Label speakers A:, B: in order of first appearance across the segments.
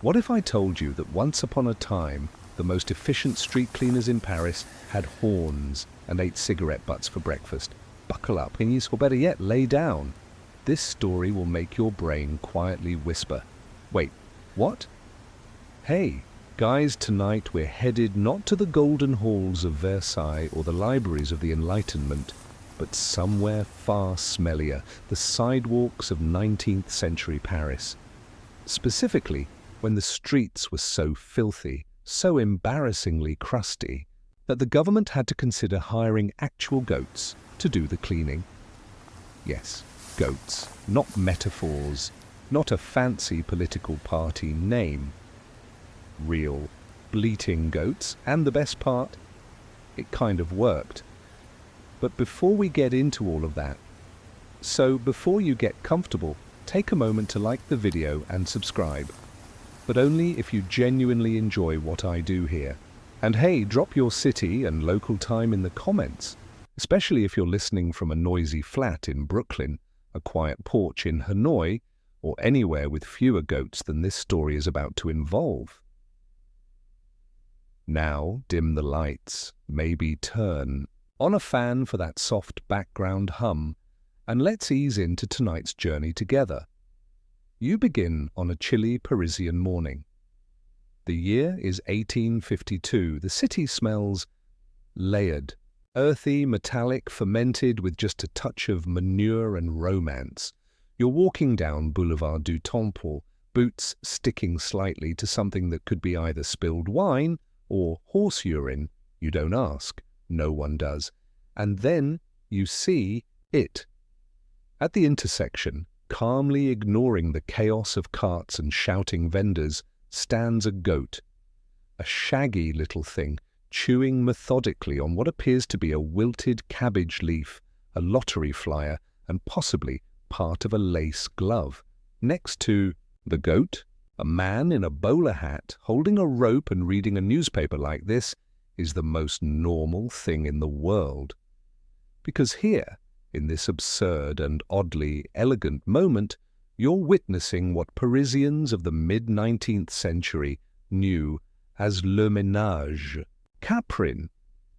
A: What if I told you that once upon a time, the most efficient street cleaners in Paris had horns and ate cigarette butts for breakfast? Buckle up, please, or better yet, lay down. This story will make your brain quietly whisper, "Wait, what?" Hey, guys, tonight we're headed not to the golden halls of Versailles or the libraries of the Enlightenment, but somewhere far smellier, the sidewalks of 19th century Paris. Specifically, when the streets were so filthy, so embarrassingly crusty, that the government had to consider hiring actual goats to do the cleaning. Yes, goats, not metaphors, not a fancy political party name. Real, bleating goats, and the best part, it kind of worked. But before we get into all of that, before you get comfortable, take a moment to like the video and subscribe. But only if you genuinely enjoy what I do here. And hey, drop your city and local time in the comments, especially if you're listening from a noisy flat in Brooklyn, a quiet porch in Hanoi, or anywhere with fewer goats than this story is about to involve. Now, dim the lights, maybe turn on a fan for that soft background hum, and let's ease into tonight's journey together. You begin on a chilly Parisian morning. The year is 1852. The city smells layered, earthy, metallic, fermented with just a touch of manure and romance. You're walking down Boulevard du Temple, boots sticking slightly to something that could be either spilled wine or horse urine. You don't ask. No one does. And then you see it. At the intersection, calmly ignoring the chaos of carts and shouting vendors, stands a goat. A shaggy little thing, chewing methodically on what appears to be a wilted cabbage leaf, a lottery flyer, and possibly part of a lace glove. Next to the goat, a man in a bowler hat, holding a rope and reading a newspaper like this, is the most normal thing in the world. Because here, in this absurd and oddly elegant moment, you're witnessing what Parisians of the mid-19th century knew as le ménage, Caprin,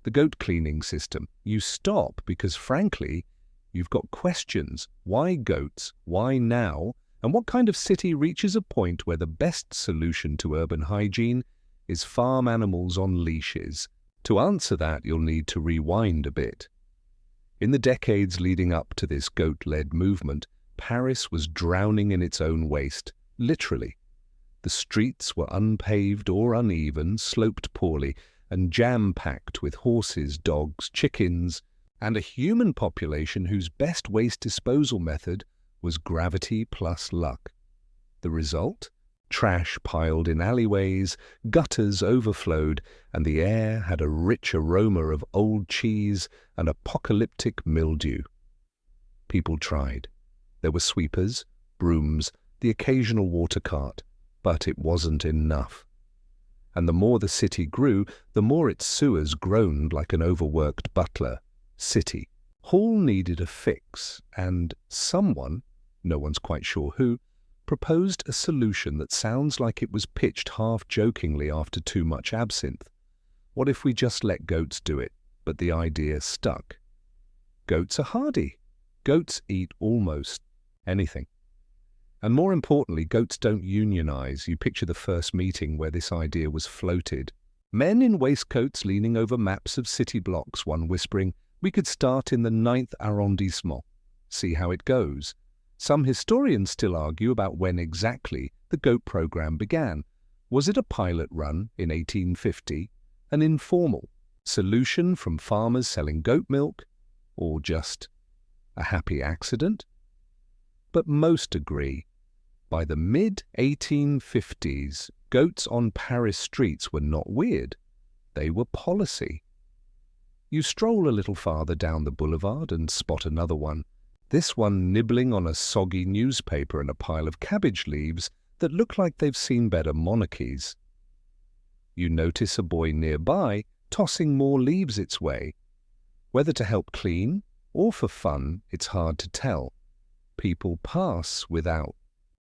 A: the goat cleaning system. You stop because, frankly, you've got questions. Why goats? Why now? And what kind of city reaches a point where the best solution to urban hygiene is farm animals on leashes? To answer that, you'll need to rewind a bit. In the decades leading up to this goat-led movement, Paris was drowning in its own waste, literally. The streets were unpaved or uneven, sloped poorly, and jam-packed with horses, dogs, chickens, and a human population whose best waste disposal method was gravity plus luck. The result? Trash piled in alleyways, gutters overflowed, and the air had a rich aroma of old cheese and apocalyptic mildew. People tried. There were sweepers, brooms, the occasional water cart, but it wasn't enough. And the more the city grew, the more its sewers groaned like an overworked butler. City. Hall needed a fix, and someone, no one's quite sure who, proposed a solution that sounds like it was pitched half-jokingly after too much absinthe. What if we just let goats do it? But the idea stuck. Goats are hardy. Goats eat almost anything. And more importantly, goats don't unionize. You picture the first meeting where this idea was floated. Men in waistcoats leaning over maps of city blocks, one whispering, "We could start in the 9th arrondissement. See how it goes." Some historians still argue about when exactly the goat program began. Was it a pilot run in 1850, an informal solution from farmers selling goat milk, or just a happy accident? But most agree, by the mid-1850s, goats on Paris streets were not weird. They were policy. You stroll a little farther down the boulevard and spot another one. This one nibbling on a soggy newspaper and a pile of cabbage leaves that look like they've seen better monarchies. You notice a boy nearby tossing more leaves its way. Whether to help clean or for fun, it's hard to tell. People pass without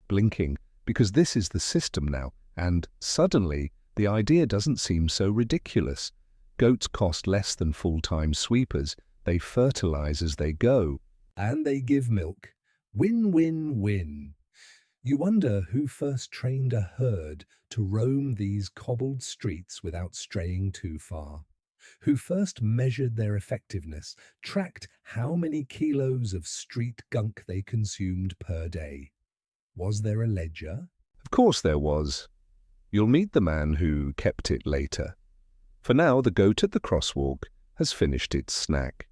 A: blinking because this is the system now. And suddenly, the idea doesn't seem so ridiculous. Goats cost less than full-time sweepers. They fertilize as they go. And they give milk. Win, win, win. You wonder who first trained a herd to roam these cobbled streets without straying too far. Who first measured their effectiveness, tracked how many kilos of street gunk they consumed per day. Was there a ledger? Of course there was. You'll meet the man who kept it later. For now, the goat at the crosswalk has finished its snack.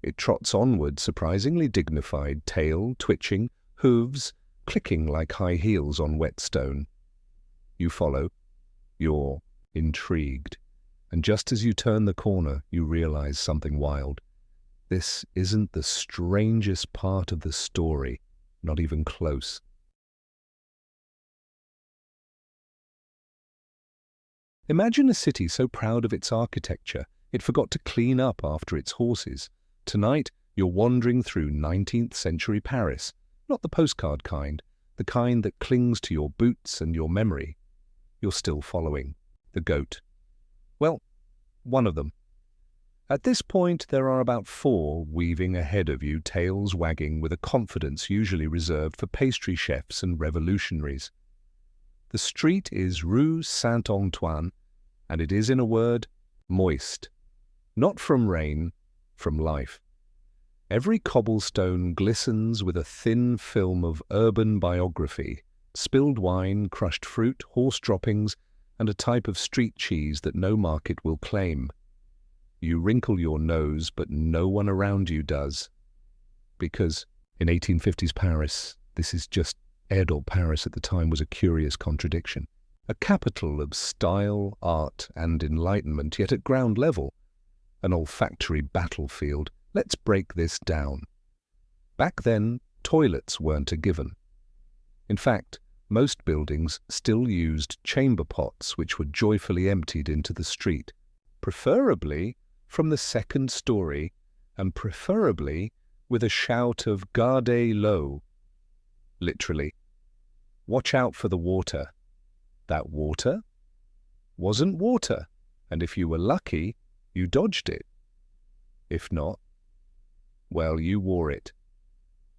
A: It trots onward, surprisingly dignified, tail twitching, hooves clicking like high heels on wet stone. You follow. You're intrigued. And just as you turn the corner, you realize something wild. This isn't the strangest part of the story, not even close. Imagine a city so proud of its architecture, it forgot to clean up after its horses. Tonight, you're wandering through 19th century Paris, not the postcard kind, the kind that clings to your boots and your memory. You're still following the goat. Well, one of them. At this point, there are about 4 weaving ahead of you, tails wagging with a confidence usually reserved for pastry chefs and revolutionaries. The street is Rue Saint-Antoine, and it is, in a word, moist. Not from rain, from life. Every cobblestone glistens with a thin film of urban biography, spilled wine, crushed fruit, horse droppings, and a type of street cheese that no market will claim. You wrinkle your nose, but no one around you does. Because in 1850s Paris, this is just Airdel Paris at the time was a curious contradiction. A capital of style, art, and enlightenment, yet at ground level. An olfactory battlefield. Let's break this down. Back then, toilets weren't a given. In fact, most buildings still used chamber pots which were joyfully emptied into the street, preferably from the second story, and preferably with a shout of "Gardez l'eau." Literally, watch out for the water. That water wasn't water, and if you were lucky, you dodged it. If not, well, you wore it.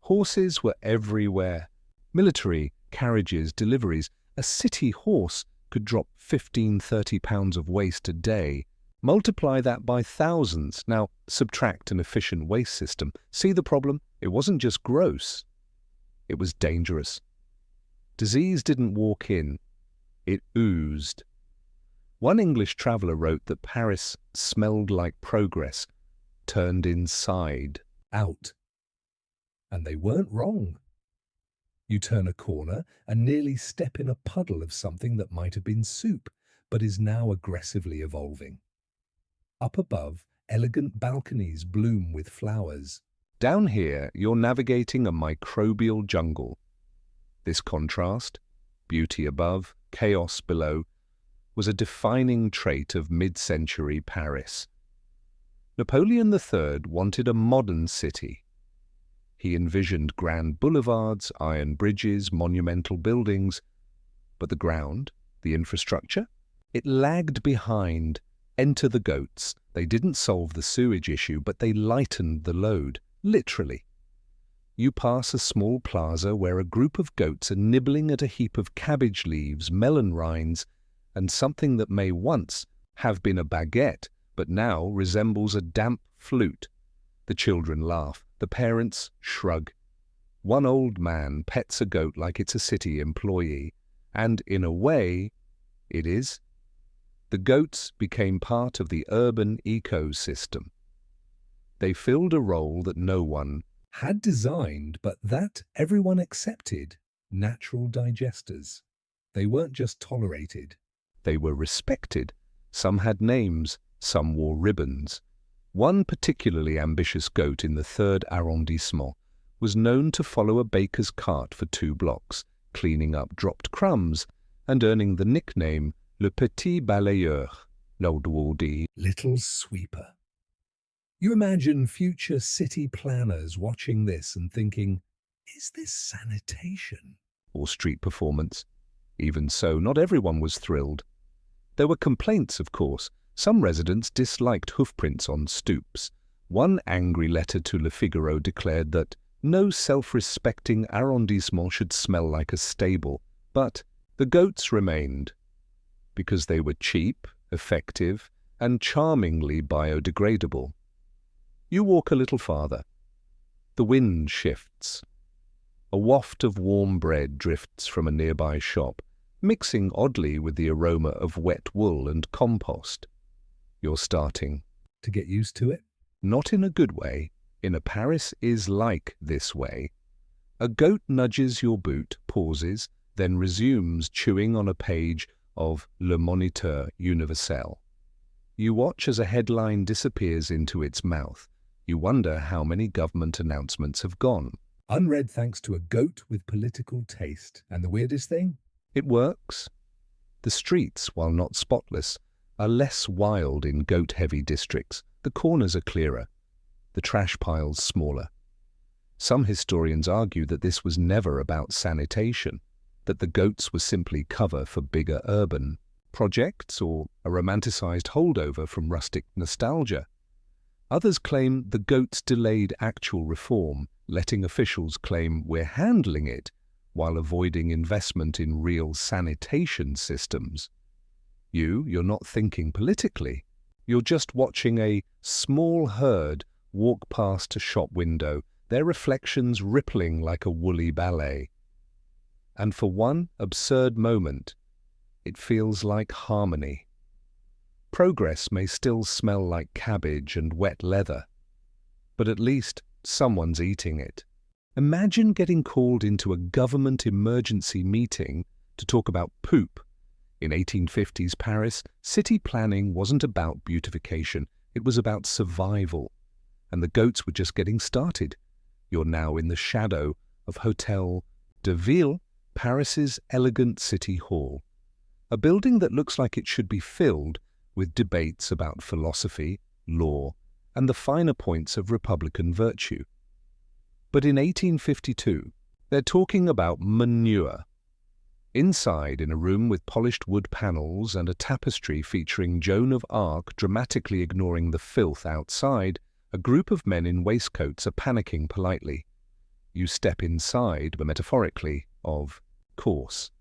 A: Horses were everywhere. Military, carriages, deliveries. A city horse could drop 15–30 pounds of waste a day. Multiply that by thousands. Now subtract an efficient waste system. See the problem? It wasn't just gross. It was dangerous. Disease didn't walk in. It oozed. One English traveller wrote that Paris smelled like progress, turned inside out. And they weren't wrong. You turn a corner and nearly step in a puddle of something that might have been soup, but is now aggressively evolving. Up above, elegant balconies bloom with flowers. Down here, you're navigating a microbial jungle. This contrast, beauty above, chaos below, was a defining trait of mid-century Paris. Napoleon III wanted a modern city. He envisioned grand boulevards, iron bridges, monumental buildings. But the ground, the infrastructure, it lagged behind. Enter the goats. They didn't solve the sewage issue, but they lightened the load, literally. You pass a small plaza where a group of goats are nibbling at a heap of cabbage leaves, melon rinds, and something that may once have been a baguette, but now resembles a damp flute. The children laugh. The parents shrug. One old man pets a goat like it's a city employee, and in a way, it is. The goats became part of the urban ecosystem. They filled a role that no one had designed, but that everyone accepted: natural digesters. They weren't just tolerated. They were respected. Some had names, some wore ribbons. One particularly ambitious goat in the 3rd arrondissement was known to follow a baker's cart for 2 blocks, cleaning up dropped crumbs and earning the nickname Le Petit Balayeur, Little Sweeper. You imagine future city planners watching this and thinking, is this sanitation? Or street performance? Even so, not everyone was thrilled. There were complaints, of course. Some residents disliked hoofprints on stoops. One angry letter to Le Figaro declared that no self-respecting arrondissement should smell like a stable. But the goats remained, because they were cheap, effective, and charmingly biodegradable. You walk a little farther. The wind shifts. A waft of warm bread drifts from a nearby shop, mixing oddly with the aroma of wet wool and compost. You're starting to get used to it. Not in a good way. In a Paris is like this way. A goat nudges your boot, pauses, then resumes chewing on a page of Le Moniteur Universel. You watch as a headline disappears into its mouth. You wonder how many government announcements have gone. Unread thanks to a goat with political taste. And the weirdest thing? It works. The streets, while not spotless, are less wild in goat-heavy districts. The corners are clearer, the trash piles smaller. Some historians argue that this was never about sanitation, that the goats were simply cover for bigger urban projects or a romanticized holdover from rustic nostalgia. Others claim the goats delayed actual reform, letting officials claim we're handling it while avoiding investment in real sanitation systems. You're not thinking politically. You're just watching a small herd walk past a shop window, their reflections rippling like a woolly ballet. And for one absurd moment, it feels like harmony. Progress may still smell like cabbage and wet leather, but at least someone's eating it. Imagine getting called into a government emergency meeting to talk about poop. In 1850s Paris, city planning wasn't about beautification, it was about survival. And the goats were just getting started. You're now in the shadow of Hôtel de Ville, Paris's elegant city hall. A building that looks like it should be filled with debates about philosophy, law, and the finer points of Republican virtue. But in 1852, they're talking about manure. Inside, in a room with polished wood panels and a tapestry featuring Joan of Arc dramatically ignoring the filth outside, a group of men in waistcoats are panicking politely. You step inside, but metaphorically, of course,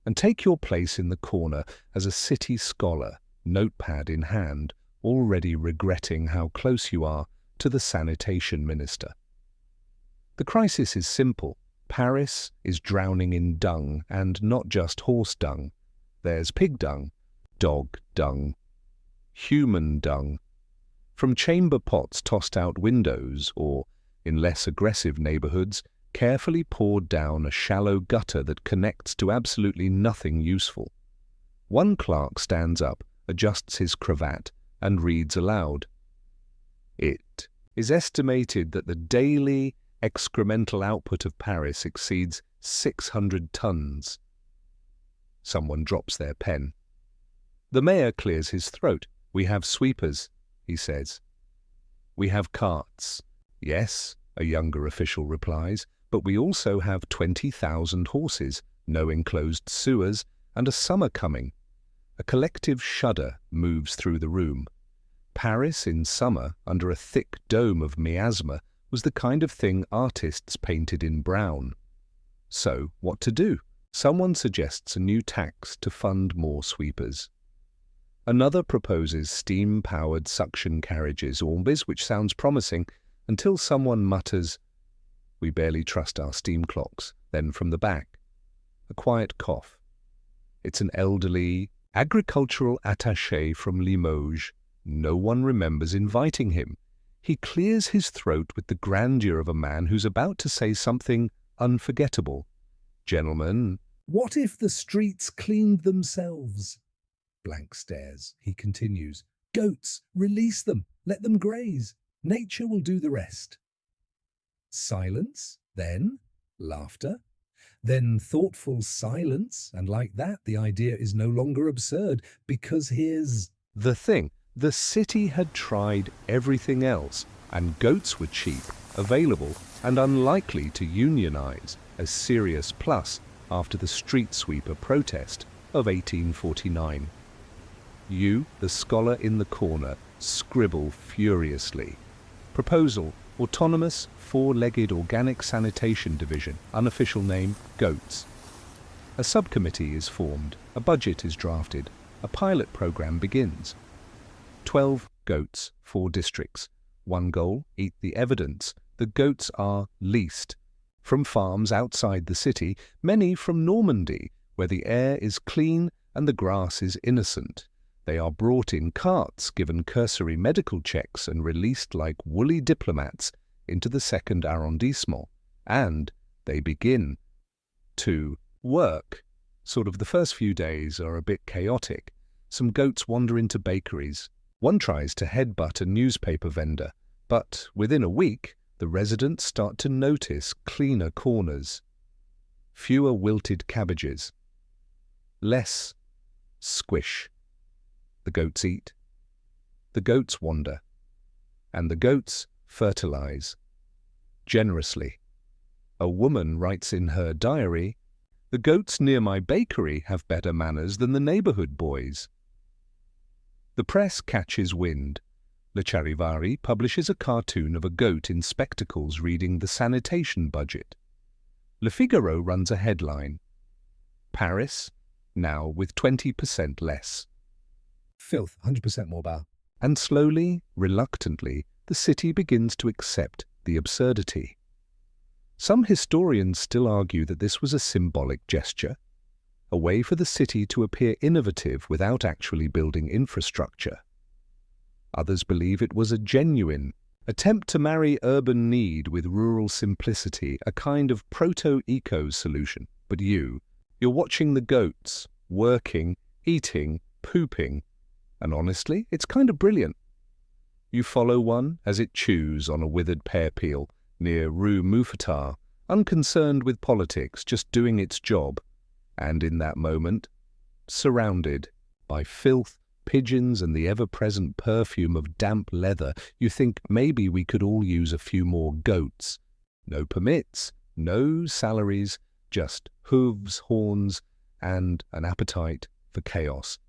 A: and take your place in the corner as a city scholar, notepad in hand, already regretting how close you are to the sanitation minister. The crisis is simple. Paris is drowning in dung, and not just horse dung. There's pig dung, dog dung, human dung. From chamber pots tossed out windows, or, in less aggressive neighborhoods, carefully poured down a shallow gutter that connects to absolutely nothing useful. One clerk stands up, adjusts his cravat, and reads aloud. It is estimated that the daily excremental output of Paris exceeds 600 tons. Someone drops their pen. The mayor clears his throat. We have sweepers, he says. We have carts. Yes, a younger official replies, but we also have 20,000 horses, no enclosed sewers, and a summer coming. A collective shudder moves through the room. Paris in summer, under a thick dome of miasma, was the kind of thing artists painted in brown. So, what to do? Someone suggests a new tax to fund more sweepers. Another proposes steam-powered suction carriages, which sounds promising, until someone mutters, "We barely trust our steam clocks." Then from the back, a quiet cough. It's an elderly, agricultural attaché from Limoges. No one remembers inviting him. He clears his throat with the grandeur of a man who's about to say something unforgettable. "Gentlemen, what if the streets cleaned themselves?" Blank stares. He continues. "Goats, release them, let them graze. Nature will do the rest." Silence, then laughter, then thoughtful silence, and like that the idea is no longer absurd, because here's the thing. The city had tried everything else, and goats were cheap, available, and unlikely to unionize, a serious plus. after the street sweeper protest of 1849. You, the scholar in the corner, scribble furiously. Proposal: Autonomous Four-Legged Organic Sanitation Division, unofficial name, goats. A subcommittee is formed, a budget is drafted, a pilot program begins. 12 goats, 4 districts. One goal: eat the evidence. The goats are leased. From farms outside the city, many from Normandy, where the air is clean and the grass is innocent. They are brought in carts, given cursory medical checks, and released like woolly diplomats into the second arrondissement. And they begin to work. Sort of the first few days are a bit chaotic. Some goats wander into bakeries. One tries to headbutt a newspaper vendor, but within a week, the residents start to notice cleaner corners, fewer wilted cabbages, less squish. The goats eat, the goats wander, and the goats fertilize. Generously. A woman writes in her diary, "The goats near my bakery have better manners than the neighborhood boys." The press catches wind. Le Charivari publishes a cartoon of a goat in spectacles reading the sanitation budget. Le Figaro runs a headline, "Paris, now with 20% less." Filth, 100% more bad. And slowly, reluctantly, the city begins to accept the absurdity. Some historians still argue that this was a symbolic gesture, a way for the city to appear innovative without actually building infrastructure. Others believe it was a genuine attempt to marry urban need with rural simplicity, a kind of proto-eco solution. But you're watching the goats, working, eating, pooping, and honestly, it's kind of brilliant. You follow one as it chews on a withered pear peel near Rue Mouffetard, unconcerned with politics, just doing its job. And in that moment, surrounded by filth, pigeons, and the ever-present perfume of damp leather, you think maybe we could all use a few more goats. No permits, no salaries, just hooves, horns, and an appetite for chaos.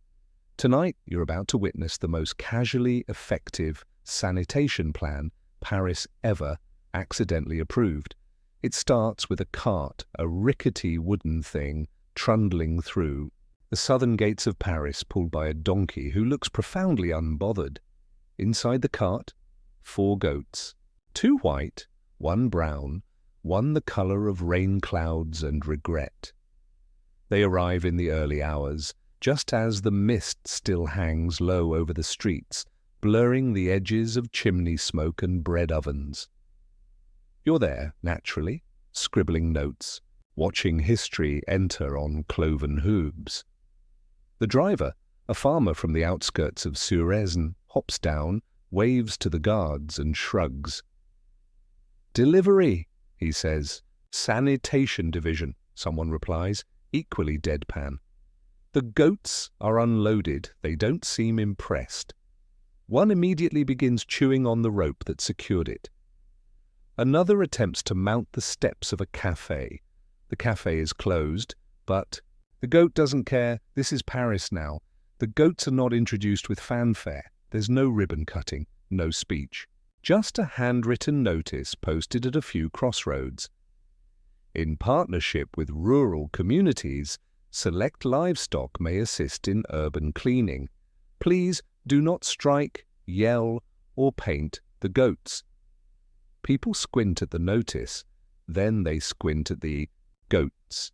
A: Tonight, you're about to witness the most casually effective sanitation plan Paris ever accidentally approved. It starts with a cart, a rickety wooden thing, trundling through the southern gates of Paris, pulled by a donkey who looks profoundly unbothered. Inside the cart, 4 goats, 2 white, 1 brown, 1 the color of rain clouds and regret. They arrive in the early hours, just as the mist still hangs low over the streets, blurring the edges of chimney smoke and bread ovens. You're there, naturally, scribbling notes, watching history enter on cloven hooves. The driver, a farmer from the outskirts of Suresnes, hops down, waves to the guards and shrugs. "Delivery," he says. "Sanitation division," someone replies, equally deadpan. The goats are unloaded. They don't seem impressed. One immediately begins chewing on the rope that secured it. Another attempts to mount the steps of a cafe. The cafe is closed, but the goat doesn't care. This is Paris now. The goats are not introduced with fanfare. There's no ribbon cutting, no speech. Just a handwritten notice posted at a few crossroads. In partnership with rural communities, select livestock may assist in urban cleaning. Please do not strike, yell, or paint the goats. People squint at the notice, then they squint at the goats.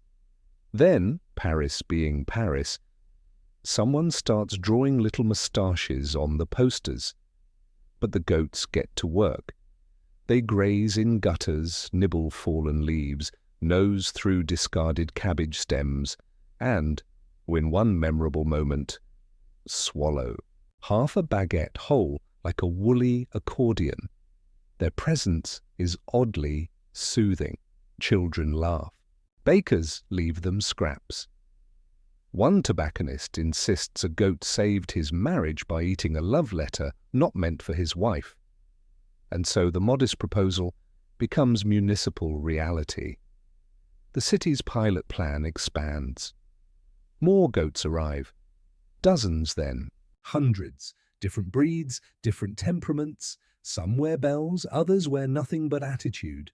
A: Then, Paris being Paris, someone starts drawing little moustaches on the posters. But the goats get to work. They graze in gutters, nibble fallen leaves, nose through discarded cabbage stems, and, in one memorable moment, swallow half a baguette whole like a woolly accordion. Their presence is oddly soothing. Children laugh. Bakers leave them scraps. One tobacconist insists a goat saved his marriage by eating a love letter not meant for his wife. And so the modest proposal becomes municipal reality. The city's pilot plan expands. More goats arrive. Dozens then. Hundreds. Different breeds, different temperaments. Some wear bells, others wear nothing but attitude.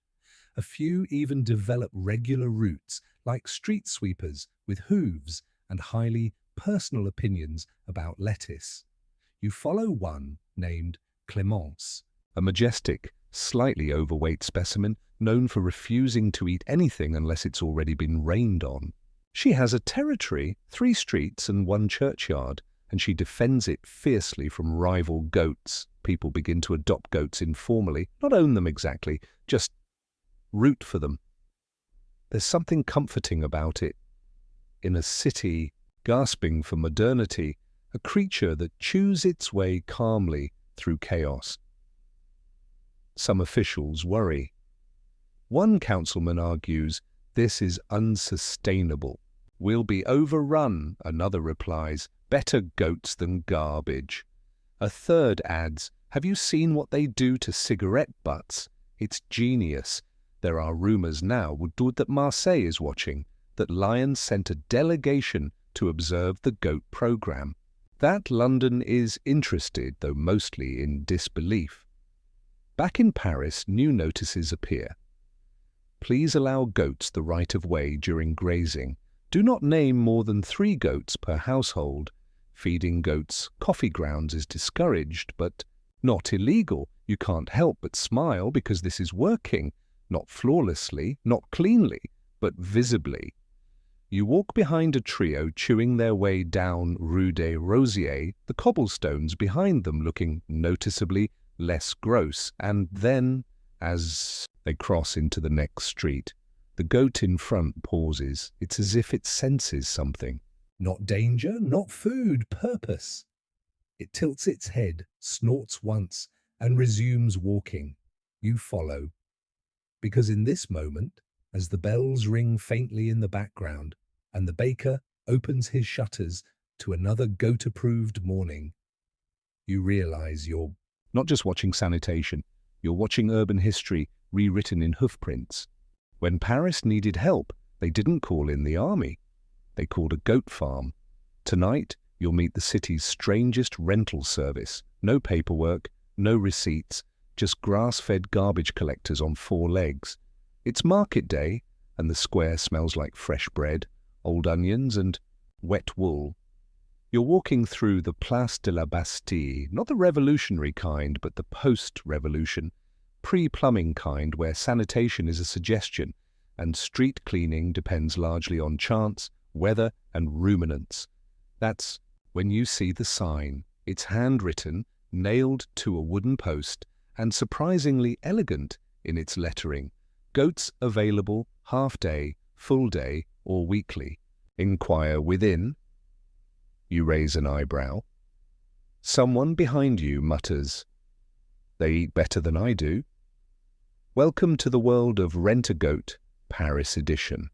A: A few even develop regular routes, like street sweepers with hooves and highly personal opinions about lettuce. You follow one named Clémence, a majestic, slightly overweight specimen known for refusing to eat anything unless it's already been rained on. She has a territory, 3 streets and 1 churchyard, and she defends it fiercely from rival goats. People begin to adopt goats informally, not own them exactly, just root for them. There's something comforting about it. In a city gasping for modernity, a creature that chews its way calmly through chaos. Some officials worry. One councilman argues, "This is unsustainable. We'll be overrun," another replies, "Better goats than garbage." A third adds, "Have you seen what they do to cigarette butts? It's genius." There are rumours now that Marais is watching, that Lyons sent a delegation to observe the goat programme. That London is interested, though mostly in disbelief. Back in Paris, new notices appear. Please allow goats the right of way during grazing. Do not name more than 3 goats per household. Feeding goats coffee grounds is discouraged, but not illegal. You can't help but smile because this is working. Not flawlessly, not cleanly, but visibly. You walk behind a trio chewing their way down Rue des Rosiers, the cobblestones behind them looking noticeably less gross, and then, as they cross into the next street, the goat in front pauses. It's as if it senses something. Not danger, not food, purpose. It tilts its head, snorts once, and resumes walking. You follow. Because in this moment, as the bells ring faintly in the background, and the baker opens his shutters to another goat-approved morning, you realize you're not just watching sanitation, you're watching urban history rewritten in hoofprints. When Paris needed help, they didn't call in the army. They called a goat farm. Tonight, you'll meet the city's strangest rental service. No paperwork, no receipts, just grass-fed garbage collectors on 4 legs. It's market day, and the square smells like fresh bread, old onions, and wet wool. You're walking through the Place de la Bastille, not the revolutionary kind, but the post-revolution, pre-plumbing kind where sanitation is a suggestion, and street cleaning depends largely on chance, weather, and ruminants. That's when you see the sign. It's handwritten, nailed to a wooden post, and surprisingly elegant in its lettering. Goats available half-day, full-day, or weekly. Inquire within. You raise an eyebrow. Someone behind you mutters, "They eat better than I do." Welcome to the world of Rent-A-Goat, Paris edition.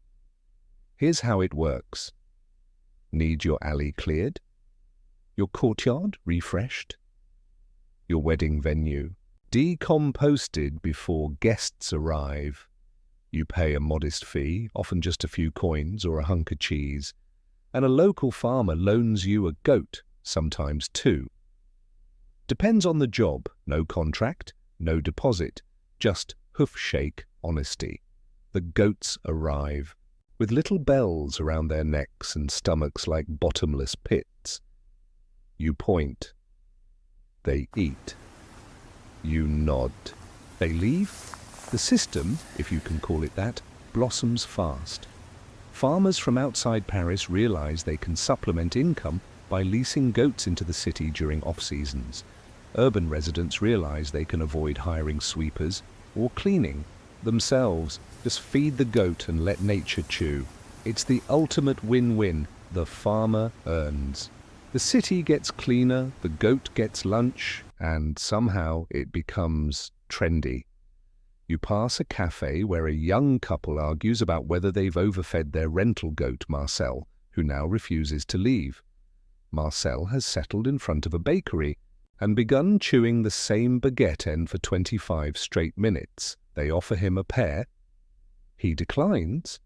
A: Here's how it works. Need your alley cleared? Your courtyard refreshed? Your wedding venue decomposted before guests arrive? You pay a modest fee, often just a few coins or a hunk of cheese, and a local farmer loans you a goat, sometimes 2. Depends on the job, no contract, no deposit, just hoof-shake honesty. The goats arrive, with little bells around their necks and stomachs like bottomless pits. You point. They eat. You nod. They leave. The system, if you can call it that, blossoms fast. Farmers from outside Paris realize they can supplement income by leasing goats into the city during off-seasons. Urban residents realize they can avoid hiring sweepers or cleaning themselves. Just feed the goat and let nature chew. It's the ultimate win-win. The farmer earns. The city gets cleaner, the goat gets lunch, and somehow it becomes trendy. You pass a cafe where a young couple argues about whether they've overfed their rental goat, Marcel, who now refuses to leave. Marcel has settled in front of a bakery and begun chewing the same baguette end for 25 straight minutes. They offer him a pear. He declines.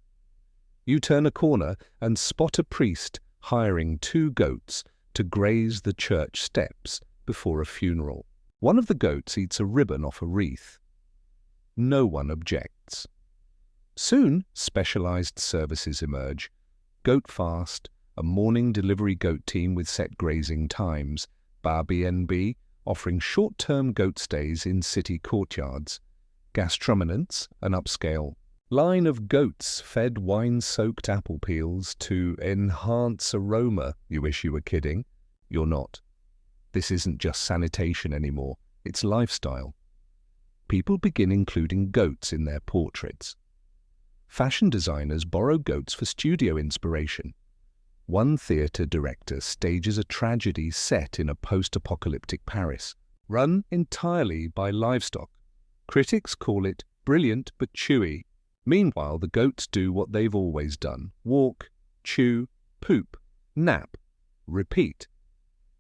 A: You turn a corner and spot a priest hiring 2 goats to graze the church steps before a funeral. One of the goats eats a ribbon off a wreath. No one objects. Soon, specialized services emerge. Goat fast, a morning delivery goat team with set grazing times, Bar-B&B offering short-term goat stays in city courtyards, gastrominance, an upscale line of goats fed wine-soaked apple peels to enhance aroma. You wish you were kidding. You're not. This isn't just sanitation anymore, it's lifestyle. People begin including goats in their portraits. Fashion designers borrow goats for studio inspiration. One theatre director stages a tragedy set in a post-apocalyptic Paris, run entirely by livestock. Critics call it brilliant but chewy. Meanwhile, the goats do what they've always done: walk, chew, poop, nap, repeat.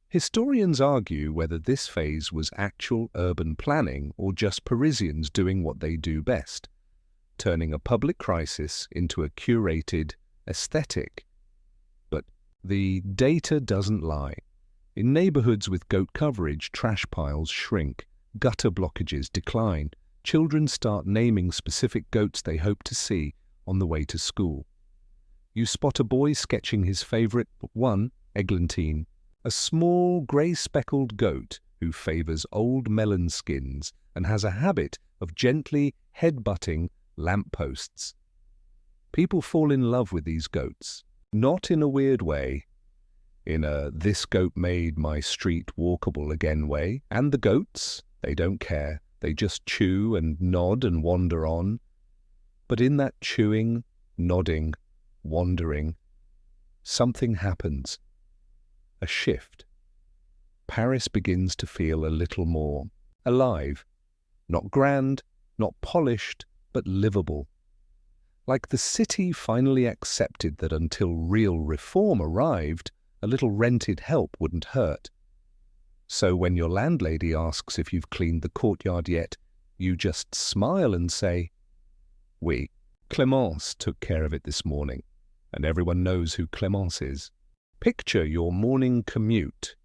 A: Historians argue whether this phase was actual urban planning or just Parisians doing what they do best, turning a public crisis into a curated aesthetic. But the data doesn't lie. In neighborhoods with goat coverage, trash piles shrink, gutter blockages decline, children start naming specific goats they hope to see on the way to school. You spot a boy sketching his favorite one, Eglantine, a small grey-speckled goat who favors old melon skins and has a habit of gently head-butting lampposts. People fall in love with these goats, not in a weird way, in a "this goat made my street walkable again" way. And the goats, they don't care. They just chew and nod and wander on. But in that chewing, nodding, wandering, something happens. A shift. Paris begins to feel a little more alive. Not grand, not polished, but livable. Like the city finally accepted that until real reform arrived, a little rented help wouldn't hurt. So when your landlady asks if you've cleaned the courtyard yet, you just smile and say, "Oui, Clémence took care of it this morning," and everyone knows who Clémence is. Picture your morning commute.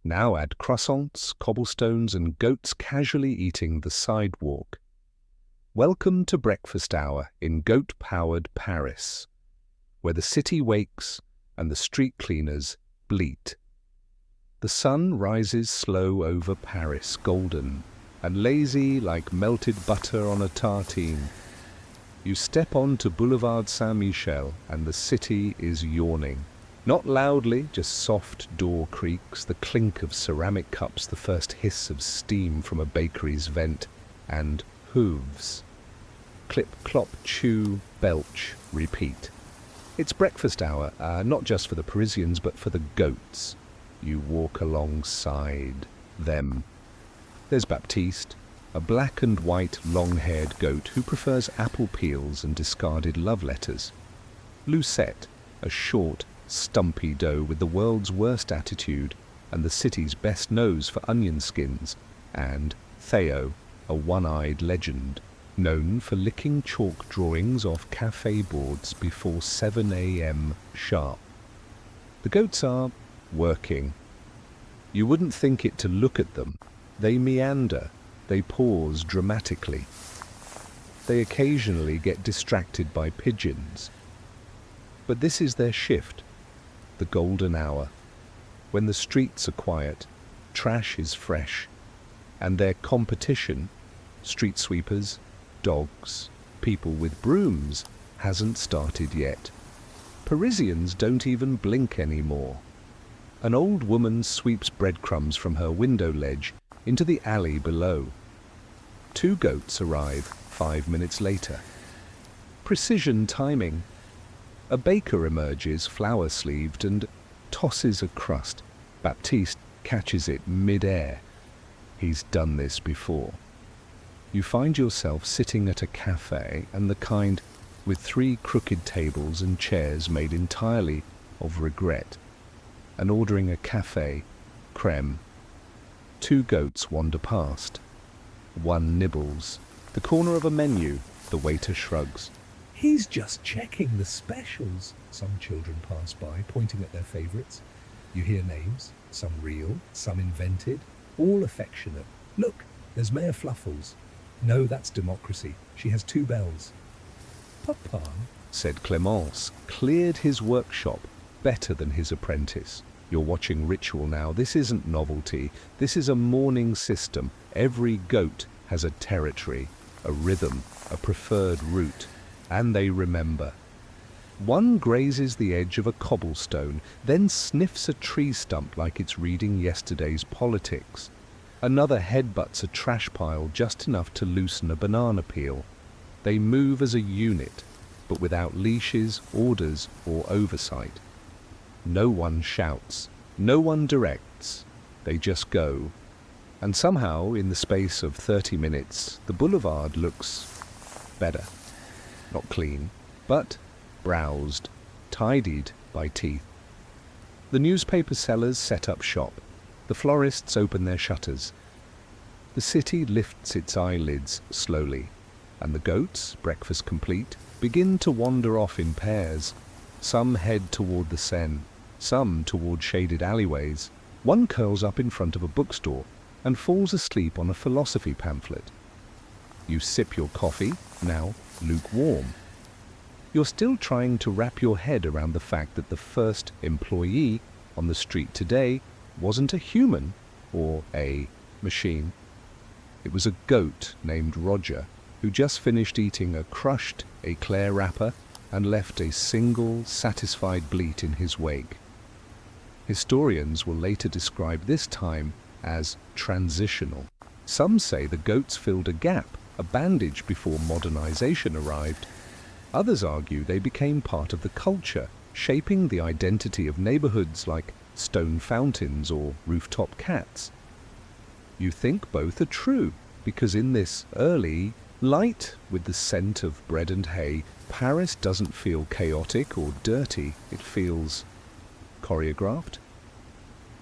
A: Now add croissants, cobblestones, and goats casually eating the sidewalk. Welcome to breakfast hour in goat-powered Paris, where the city wakes and the street cleaners bleat. The sun rises slow over Paris, golden and lazy like melted butter on a tartine. You step onto Boulevard Saint-Michel and the city is yawning. Not loudly, just soft door creaks, the clink of ceramic cups, the first hiss of steam from a bakery's vent, and hooves. Clip, clop, chew, belch, repeat. It's breakfast hour, not just for the Parisians, but for the goats. You walk alongside them. There's Baptiste, a black and white long-haired goat who prefers apple peels and discarded love letters. Lucette, a short, stumpy doe with the world's worst attitude and the city's best nose for onion skins, and Theo, a one-eyed legend, known for licking chalk drawings off cafe boards before 7 a.m. sharp. The goats are working. You wouldn't think it to look at them. They meander, they pause dramatically. They occasionally get distracted by pigeons. But this is their shift, the golden hour, when the streets are quiet, trash is fresh, and their competition, street sweepers, dogs, people with brooms, hasn't started yet. Parisians don't even blink anymore. An old woman sweeps breadcrumbs from her window ledge into the alley below. 2 goats arrive 5 minutes later. Precision timing. A baker emerges, flower-sleeved, and tosses a crust. Baptiste catches it mid-air. He's done this before. You find yourself sitting at a cafe, and the kind with 3 crooked tables and chairs made entirely of regret, and ordering a café crème. 2 goats wander past. One nibbles. The corner of a menu. The waiter shrugs. He's just checking the specials. Some children pass by, pointing at their favourites. You hear names, some real, some invented, all affectionate. Look, there's Mayor Fluffles. No, that's democracy. She has 2 bells. Papa, said Clemence, cleared his workshop better than his apprentice. You're watching ritual now. This isn't novelty. This is a mourning system. Every goat has a territory, a rhythm, a preferred route, and they remember. One grazes the edge of a cobblestone, then sniffs a tree stump like it's reading yesterday's politics. Another headbutts a trash pile just enough to loosen a banana peel. They move as a unit, but without leashes, orders, or oversight. No one shouts, no one directs, they just go. And somehow, in the space of 30 minutes, the boulevard looks better. Not clean, but browsed, tidied by teeth. The newspaper sellers set up shop. The florists open their shutters. The city lifts its eyelids slowly, and the goats, breakfast complete, begin to wander off in pairs. Some head toward the Seine, some toward shaded alleyways. One curls up in front of a bookstore and falls asleep on a philosophy pamphlet. You sip your coffee, now lukewarm. You're still trying to wrap your head around the fact that the first employee on the street today wasn't a human or a machine. It was a goat named Roger who just finished eating a crushed eclair wrapper and left a single, satisfied bleat in his wake. Historians will later describe this time as transitional. Some say the goats filled a gap, a bandage before modernization arrived. Others argue they became part of the culture, shaping the identity of neighborhoods like stone fountains or rooftop cats. You think both are true, because in this early, light with the scent of bread and hay, Paris doesn't feel chaotic or dirty. It feels choreographed.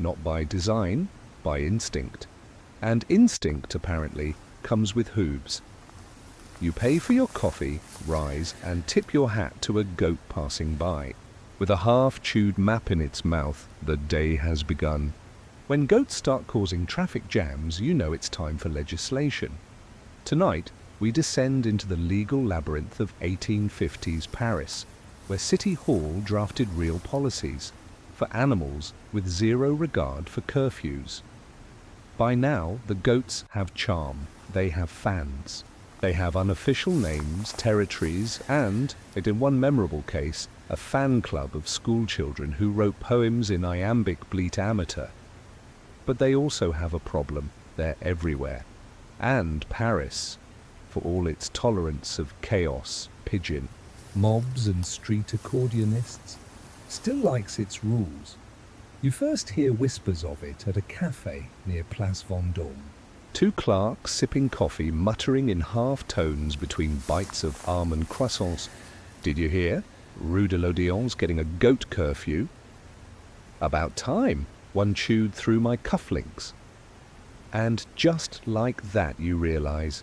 A: Not by design, by instinct. And instinct, apparently, comes with hooves. You pay for your coffee, rise, and tip your hat to a goat passing by. With a half-chewed map in its mouth, the day has begun. When goats start causing traffic jams, you know it's time for legislation. Tonight, we descend into the legal labyrinth of 1850s Paris, where City Hall drafted real policies for animals with zero regard for curfews. By now, the goats have charm. They have fans. They have unofficial names, territories, and, in one memorable case, a fan club of schoolchildren who wrote poems in iambic bleat amateur. But they also have a problem. They're everywhere. And Paris, for all its tolerance of chaos, pigeon, mobs and street accordionists, still likes its rules. You first hear whispers of it at a cafe near Place Vendôme. 2 clerks sipping coffee, muttering in half tones between bites of almond croissants. Did you hear? Rue de l'Odéon's getting a goat curfew. About time. One chewed through my cufflinks. And just like that you realize,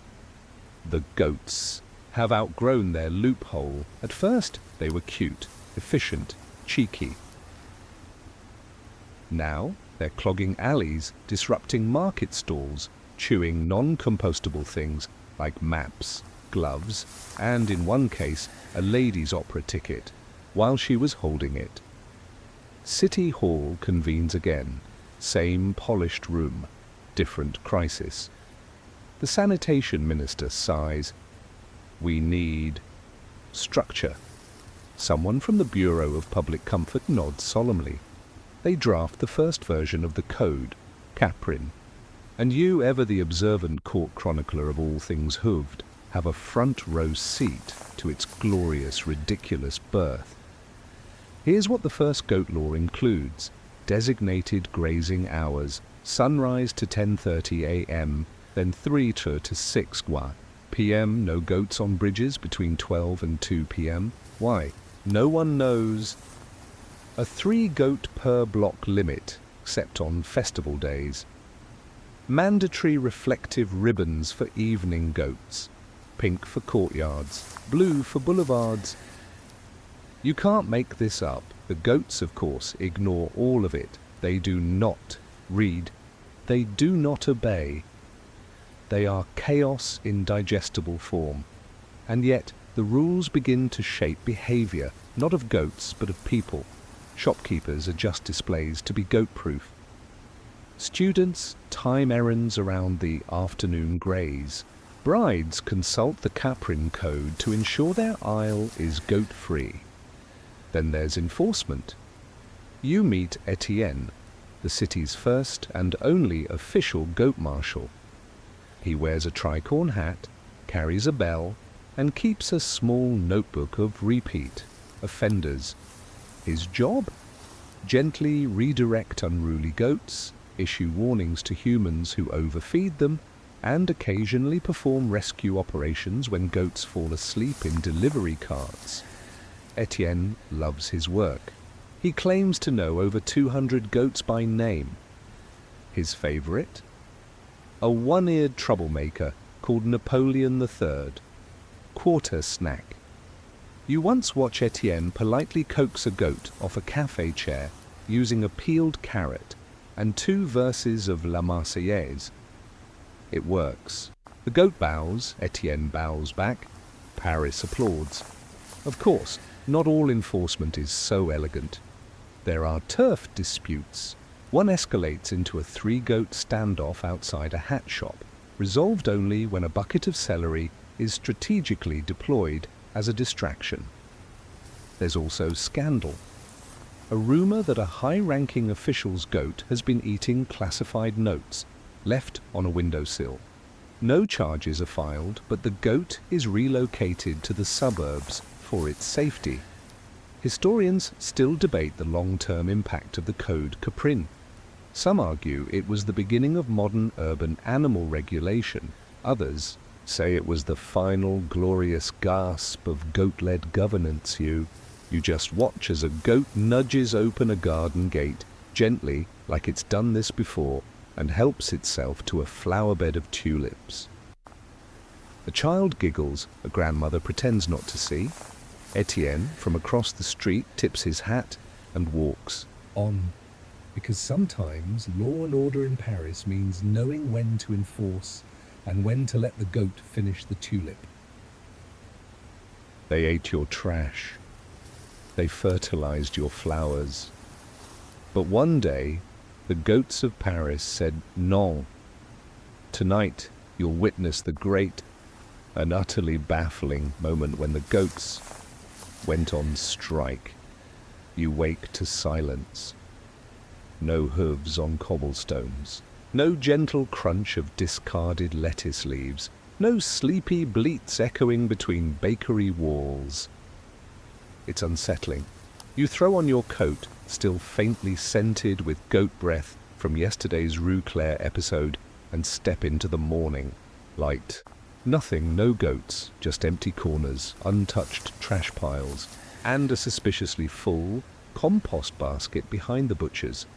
A: the goats have outgrown their loophole. At first, they were cute, efficient, cheeky. Now, they're clogging alleys, disrupting market stalls, chewing non-compostable things like maps, gloves, and in one case, a ladies' opera ticket, while she was holding it. City Hall convenes again. Same polished room, different crisis. The sanitation minister sighs. We need structure. Someone from the Bureau of Public Comfort nods solemnly. They draft the first version of the code, Caprin. And you, ever the observant court chronicler of all things hooved, have a front row seat to its glorious, ridiculous birth. Here's what the first goat law includes. Designated grazing hours, sunrise to 10:30 a.m., then 3 to 6 p.m. No goats on bridges between 12 and 2 p.m. Why? No one knows. A 3 goat per block limit, except on festival days. Mandatory reflective ribbons for evening goats. pink for courtyards, blue for boulevards. You can't make this up. The goats, of course, ignore all of it. They do not read. They do not obey. They are chaos in digestible form. And yet, the rules begin to shape behavior, not of goats, but of people. Shopkeepers adjust displays to be goat-proof. Students time errands around the afternoon graze. Brides consult the Caprin code to ensure their aisle is goat-free. Then there's enforcement. You meet Etienne, the city's first and only official goat marshal. He wears a tricorn hat, carries a bell, and keeps a small notebook of repeat offenders. His job? Gently redirect unruly goats, issue warnings to humans who overfeed them, and occasionally perform rescue operations when goats fall asleep in delivery carts. Etienne loves his work. He claims to know over 200 goats by name. His favorite? A one-eared troublemaker called Napoleon III. Quarter snack. You once watch Etienne politely coax a goat off a cafe chair using a peeled carrot and 2 verses of La Marseillaise. It works. The goat bows, Etienne bows back, Paris applauds. Of course, not all enforcement is so elegant. There are turf disputes. One escalates into a 3-goat standoff outside a hat shop, resolved only when a bucket of celery is strategically deployed as a distraction. There's also scandal. A rumor that a high-ranking official's goat has been eating classified notes left on a windowsill. No charges are filed, but the goat is relocated to the suburbs for its safety. Historians still debate the long-term impact of the Code Caprin. Some argue it was the beginning of modern urban animal regulation. Others say it was the final glorious gasp of goat-led governance. You just watch as a goat nudges open a garden gate, gently, like it's done this before, and helps itself to a flower bed of tulips. A child giggles, a grandmother pretends not to see. Etienne, from across the street, tips his hat and walks on. Because sometimes law and order in Paris means knowing when to enforce and when to let the goat finish the tulip. They ate your trash. They fertilized your flowers. But one day, the goats of Paris said non. Tonight, you'll witness the great and utterly baffling moment when the goats went on strike. You wake to silence. No hooves on cobblestones. No gentle crunch of discarded lettuce leaves. No sleepy bleats echoing between bakery walls. It's unsettling. You throw on your coat, still faintly scented with goat breath from yesterday's Rue Claire episode, and step into the morning light. Nothing, no goats, just empty corners, untouched trash piles, and a suspiciously full compost basket behind the butcher's.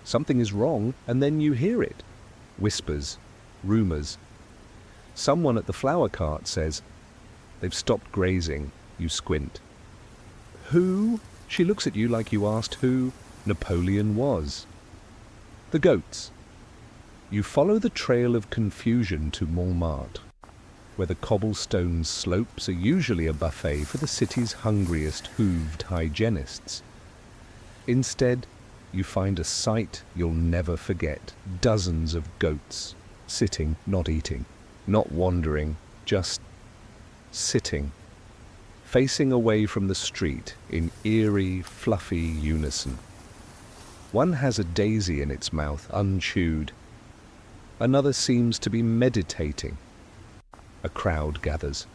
A: Something is wrong, and then you hear it. Whispers, rumors. Someone at the flower cart says, "They've stopped grazing." You squint. Who? She looks at you like you asked who Napoleon was. The goats. You follow the trail of confusion to Montmartre, where the cobblestone slopes are usually a buffet for the city's hungriest hooved hygienists. Instead, you find a sight you'll never forget. Dozens of goats, sitting, not eating, not wandering, just sitting, facing away from the street in eerie, fluffy unison. One has a daisy in its mouth, unchewed. Another seems to be meditating. A crowd gathers.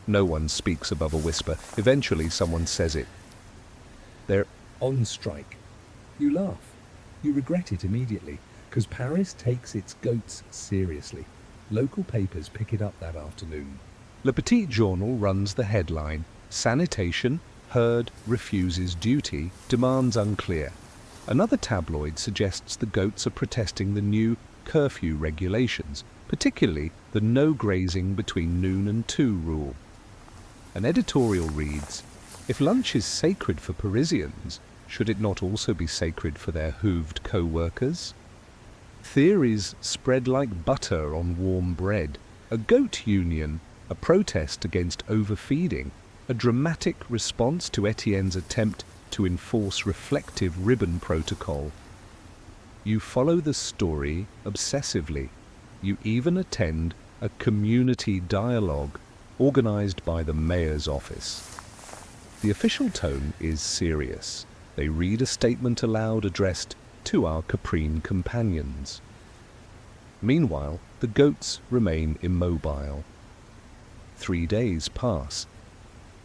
A: No one speaks above a whisper. Eventually, someone says it. They're on strike. You laugh. You regret it immediately, because Paris takes its goats seriously. Local papers pick it up that afternoon. Le Petit Journal runs the headline, "Sanitation, herd refuses duty, demands unclear." Another tabloid suggests the goats are protesting the new curfew regulations, particularly the no grazing between noon and 2 rule. An editorial reads, "If lunch is sacred for Parisians, should it not also be sacred for their hooved co-workers?" Theories spread like butter on warm bread. A goat union, a protest against overfeeding, a dramatic response to Etienne's attempt to enforce reflective ribbon protocol. You follow the story obsessively. You even attend a community dialogue organized by the mayor's office. The official tone is serious. They read a statement aloud addressed to our caprine companions. Meanwhile, the goats remain immobile. 3 days pass.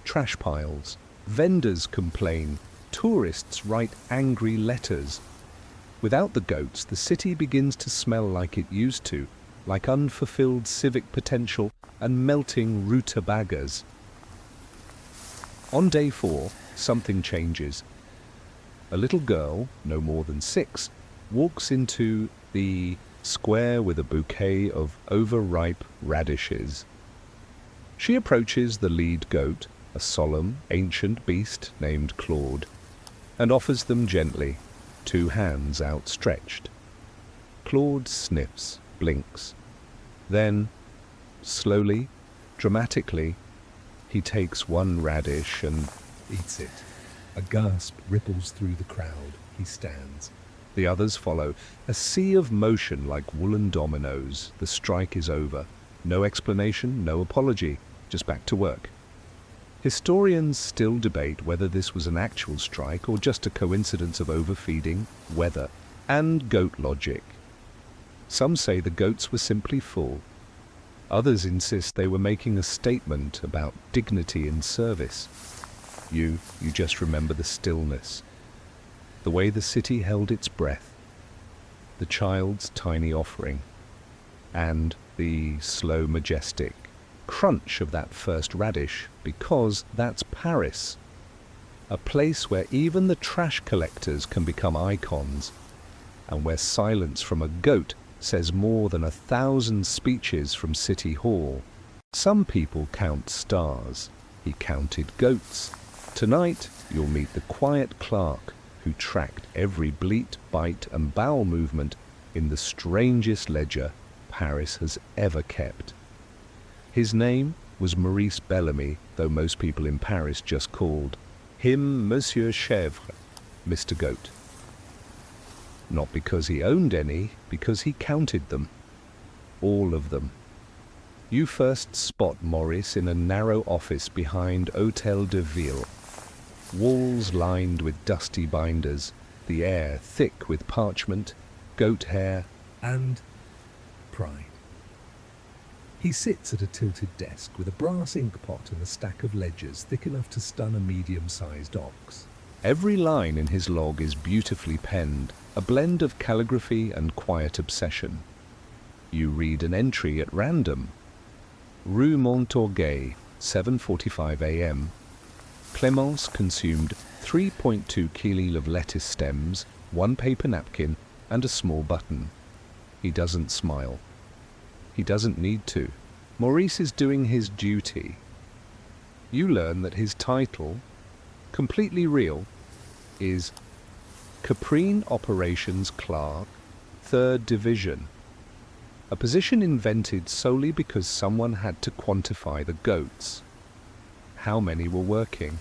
A: Trash piles. Vendors complain. Tourists write angry letters. Without the goats, the city begins to smell like it used to, like unfulfilled civic potential and melting rutabagas. On day 4, something changes. A little girl, no more than 6, walks into the square with a bouquet of overripe radishes. She approaches the lead goat, a solemn, ancient beast named Claude, and offers them gently, 2 hands outstretched. Claude sniffs, blinks. Then, slowly, dramatically, he takes one radish and eats it. A gasp ripples through the crowd. He stands. The others follow. A sea of motion like woolen dominoes. The strike is over. No explanation, no apology, just back to work. Historians still debate whether this was an actual strike or just a coincidence of overfeeding, weather, and goat logic. Some say the goats were simply full. Others insist they were making a statement about dignity in service. You just remember the stillness, the way the city held its breath, the child's tiny offering, and the slow, majestic crunch of that first radish, because that's Paris, a place where even the trash collectors can become icons, and where silence from a goat says more than 1,000 speeches from City Hall. Some people count stars. He counted goats. Tonight, you'll meet the quiet clerk who tracked every bleat, bite and bowel movement in the strangest ledger Paris has ever kept. His name was Maurice Bellamy, though most people in Paris just called him Monsieur Chèvre, Mr. Goat. Not because he owned any, because he counted them. All of them. You first spot Maurice in a narrow office behind Hôtel de Ville. Walls lined with dusty binders, the air thick with parchment, goat hair, and pride. He sits at a tilted desk with a brass inkpot and a stack of ledgers thick enough to stun a medium-sized ox. Every line in his log is beautifully penned, a blend of calligraphy and quiet obsession. You read an entry at random. Rue Montorgueil, 7:45 a.m. Clémence consumed 3.2 kg of lettuce stems, 1 paper napkin, and a small button. He doesn't smile. He doesn't need to. Maurice is doing his duty. You learn that his title, completely real, is Caprine Operations Clerk, 3rd Division, a position invented solely because someone had to quantify the goats. How many were working?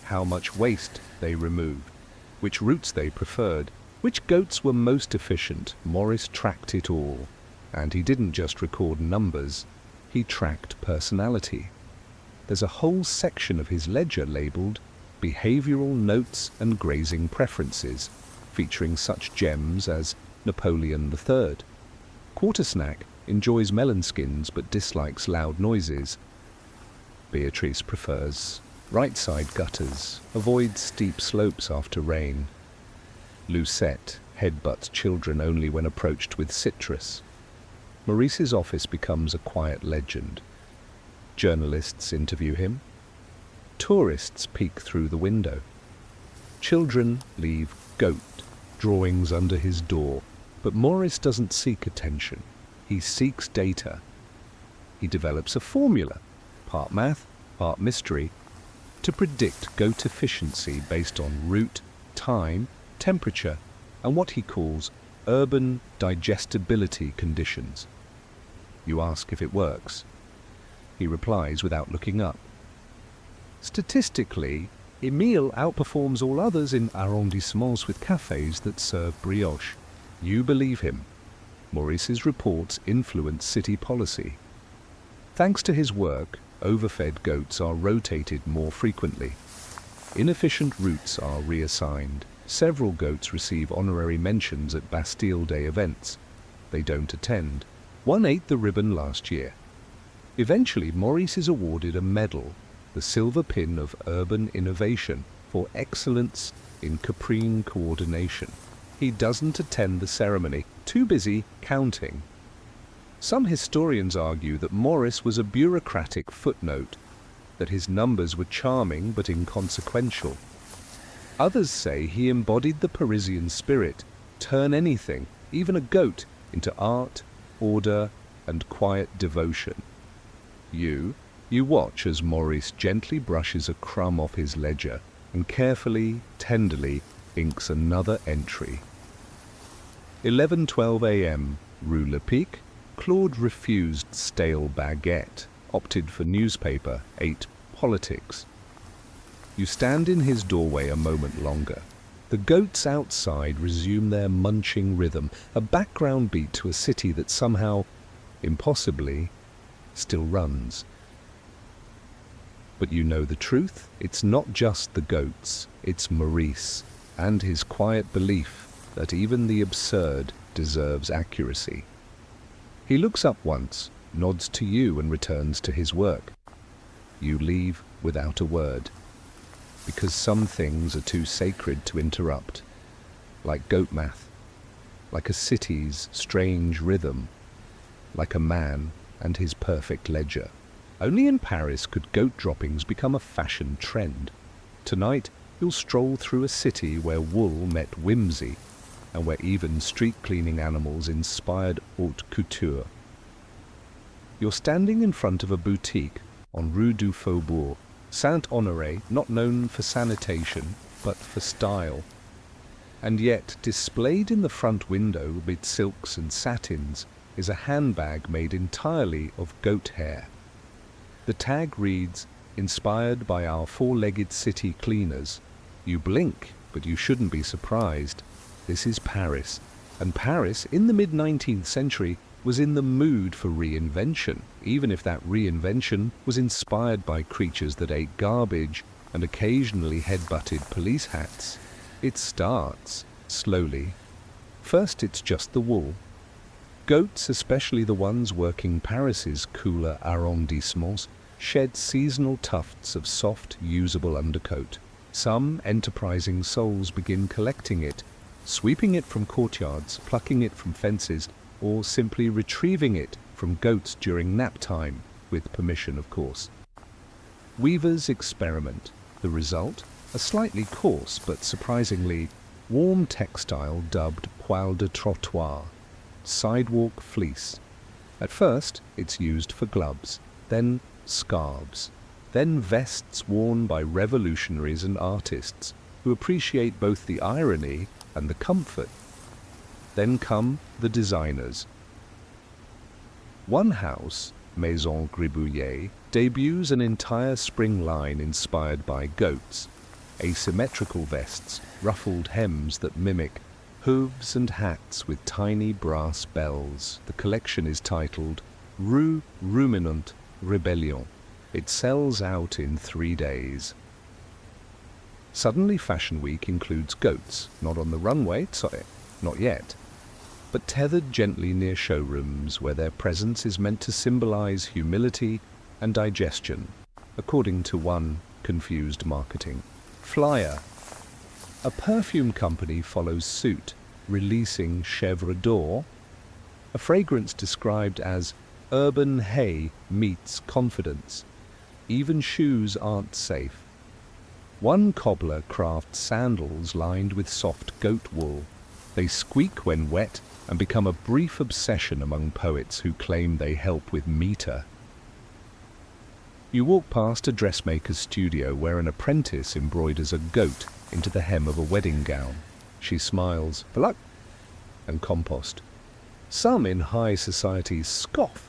A: How much waste they removed? Which routes they preferred? Which goats were most efficient? Maurice tracked it all. And he didn't just record numbers, he tracked personality. There's a whole section of his ledger labelled Behavioural Notes and Grazing Preferences, featuring such gems as Napoleon III. Quartersnack enjoys melon skins but dislikes loud noises. Beatrice prefers right-side gutters, avoids steep slopes after rain. Lucette headbutts children only when approached with citrus. Maurice's office becomes a quiet legend. Journalists interview him. Tourists peek through the window. Children leave goat drawings under his door, but Maurice doesn't seek attention. He seeks data. He develops a formula, part math, part mystery, to predict goat efficiency based on route, time, temperature, and what he calls urban digestibility conditions. You ask if it works. He replies without looking up. Statistically, Emile outperforms all others in arrondissements with cafes that serve brioche. You believe him. Maurice's reports influence city policy. Thanks to his work, overfed goats are rotated more frequently. Inefficient routes are reassigned. Several goats receive honorary mentions at Bastille Day events. They don't attend. One ate the ribbon last year. Eventually, Maurice is awarded a medal, the Silver Pin of Urban Innovation, for excellence in caprine coordination. He doesn't attend the ceremony, too busy counting. Some historians argue that Maurice was a bureaucratic footnote, that his numbers were charming but inconsequential. Others say he embodied the Parisian spirit, turn anything, even a goat, into art, order, and quiet devotion. You watch as Maurice gently brushes a crumb off his ledger and carefully, tenderly inks another entry. 11:12 a.m., Rue Lepic. Claude refused stale baguette, opted for newspaper, ate politics. You stand in his doorway a moment longer. The goats outside resume their munching rhythm, a background beat to a city that somehow, impossibly, still runs. But you know the truth? It's not just the goats, it's Maurice, and his quiet belief that even the absurd deserves accuracy. He looks up once, nods to you and returns to his work. You leave without a word, because some things are too sacred to interrupt, like goat math, like a city's strange rhythm, like a man and his perfect ledger. Only in Paris could goat droppings become a fashion trend. Tonight, you'll stroll through a city where wool met whimsy, and where even street-cleaning animals inspired haute couture. You're standing in front of a boutique on Rue du Faubourg, Saint-Honoré, not known for sanitation, but for style. And yet, displayed in the front window amid silks and satins, is a handbag made entirely of goat hair. The tag reads, "Inspired by our four-legged city cleaners." You blink, but you shouldn't be surprised. This is Paris, and Paris, in the mid-19th century, was in the mood for reinvention, even if that reinvention was inspired by creatures that ate garbage and occasionally headbutted police hats. It starts slowly. First, it's just the wool. Goats, especially the ones working Paris's cooler arrondissements, shed seasonal tufts of soft, usable undercoat. Some enterprising souls begin collecting it, sweeping it from courtyards, plucking it from fences, or simply retrieving it from goats during nap time, with permission, of course. Weavers experiment. The result? A slightly coarse but surprisingly warm textile dubbed poil de trottoir, sidewalk fleece. At first, it's used for gloves, then scarves, then vests worn by revolutionaries and artists who appreciate both the irony and the comfort. Then come the designers. One house, Maison Gribouillet, debuts an entire spring line inspired by goats, asymmetrical vests, ruffled hems that mimic hooves and hats with tiny brass bells. The collection is titled Rue Ruminante Rebellion. It sells out in 3 days. Suddenly Fashion Week includes goats, not on the runway, sorry, not yet, but tethered gently near showrooms where their presence is meant to symbolize humility and digestion, according to one confused marketing flyer. A perfume company follows suit, releasing Chèvre d'Or, a fragrance described as urban hay meets confidence. Even shoes aren't safe. One cobbler crafts sandals lined with soft goat wool. They squeak when wet, and become a brief obsession among poets who claim they help with meter. You walk past a dressmaker's studio where an apprentice embroiders a goat into the hem of a wedding gown. She smiles, "For luck," and compost. Some in high society scoff.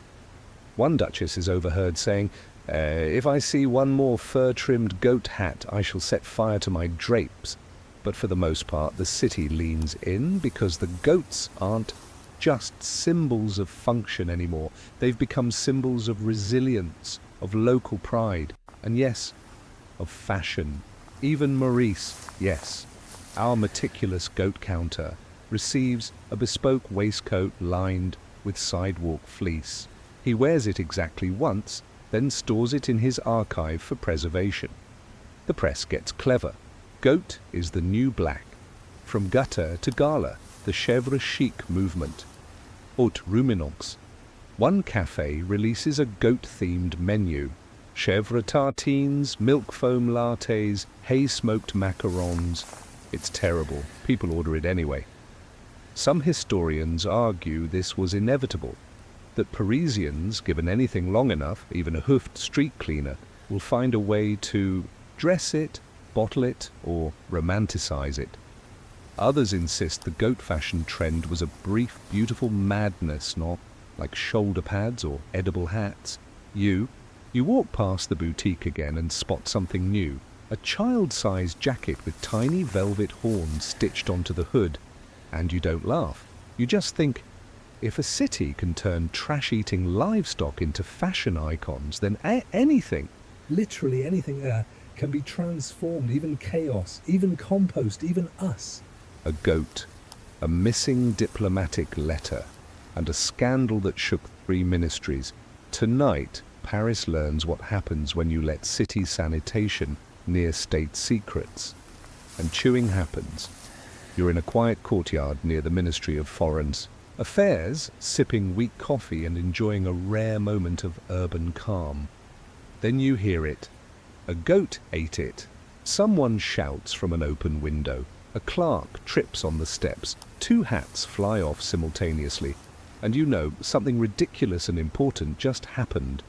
A: One duchess is overheard saying, "If I see one more fur-trimmed goat hat, I shall set fire to my drapes." But for the most part, the city leans in because the goats aren't just symbols of function anymore. They've become symbols of resilience, of local pride, and yes, of fashion. Even Maurice, yes, our meticulous goat counter, receives a bespoke waistcoat lined with sidewalk fleece. He wears it exactly once, then stores it in his archive for preservation. The press gets clever. Goat is the new black. From gutter to gala, the chèvre chic movement. Haute ruminance. One cafe releases a goat-themed menu. Chèvre tartines, milk foam lattes, hay-smoked macarons. It's terrible. People order it anyway. Some historians argue this was inevitable, that Parisians, given anything long enough, even a hoofed street cleaner, will find a way to dress it, bottle it, or romanticize it. Others insist the goat fashion trend was a brief, beautiful madness, not like shoulder pads or edible hats. You walk past the boutique again and spot something new. A child-sized jacket with tiny velvet horns stitched onto the hood. And you don't laugh. You just think, if a city can turn trash-eating livestock into fashion icons, then anything, literally anything, can be transformed, even chaos, even compost, even us. A goat, a missing diplomatic letter, and a scandal that shook 3 ministries. Tonight, Paris learns what happens when you let city sanitation near state secrets. And chewing happens. You're in a quiet courtyard near the Ministry of Foreign Affairs, sipping weak coffee and enjoying a rare moment of urban calm. Then you hear it. A goat ate it. Someone shouts from an open window. A clerk trips on the steps. 2 hats fly off simultaneously. And you know something ridiculous and important just happened.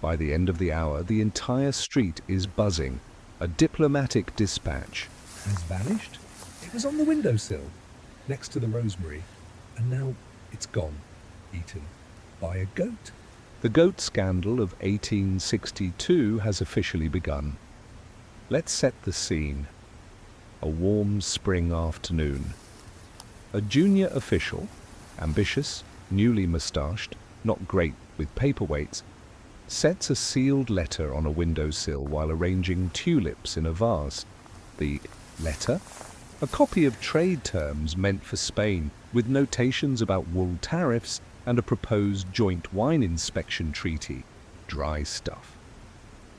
A: By the end of the hour, the entire street is buzzing. A diplomatic dispatch has vanished. It was on the windowsill, next to the rosemary, and now it's gone, eaten by a goat. The goat scandal of 1862 has officially begun. Let's set the scene. A warm spring afternoon. A junior official, ambitious, newly moustached, not great with paperweights, sets a sealed letter on a windowsill while arranging tulips in a vase. The letter? A copy of trade terms meant for Spain, with notations about wool tariffs and a proposed joint wine inspection treaty. Dry stuff.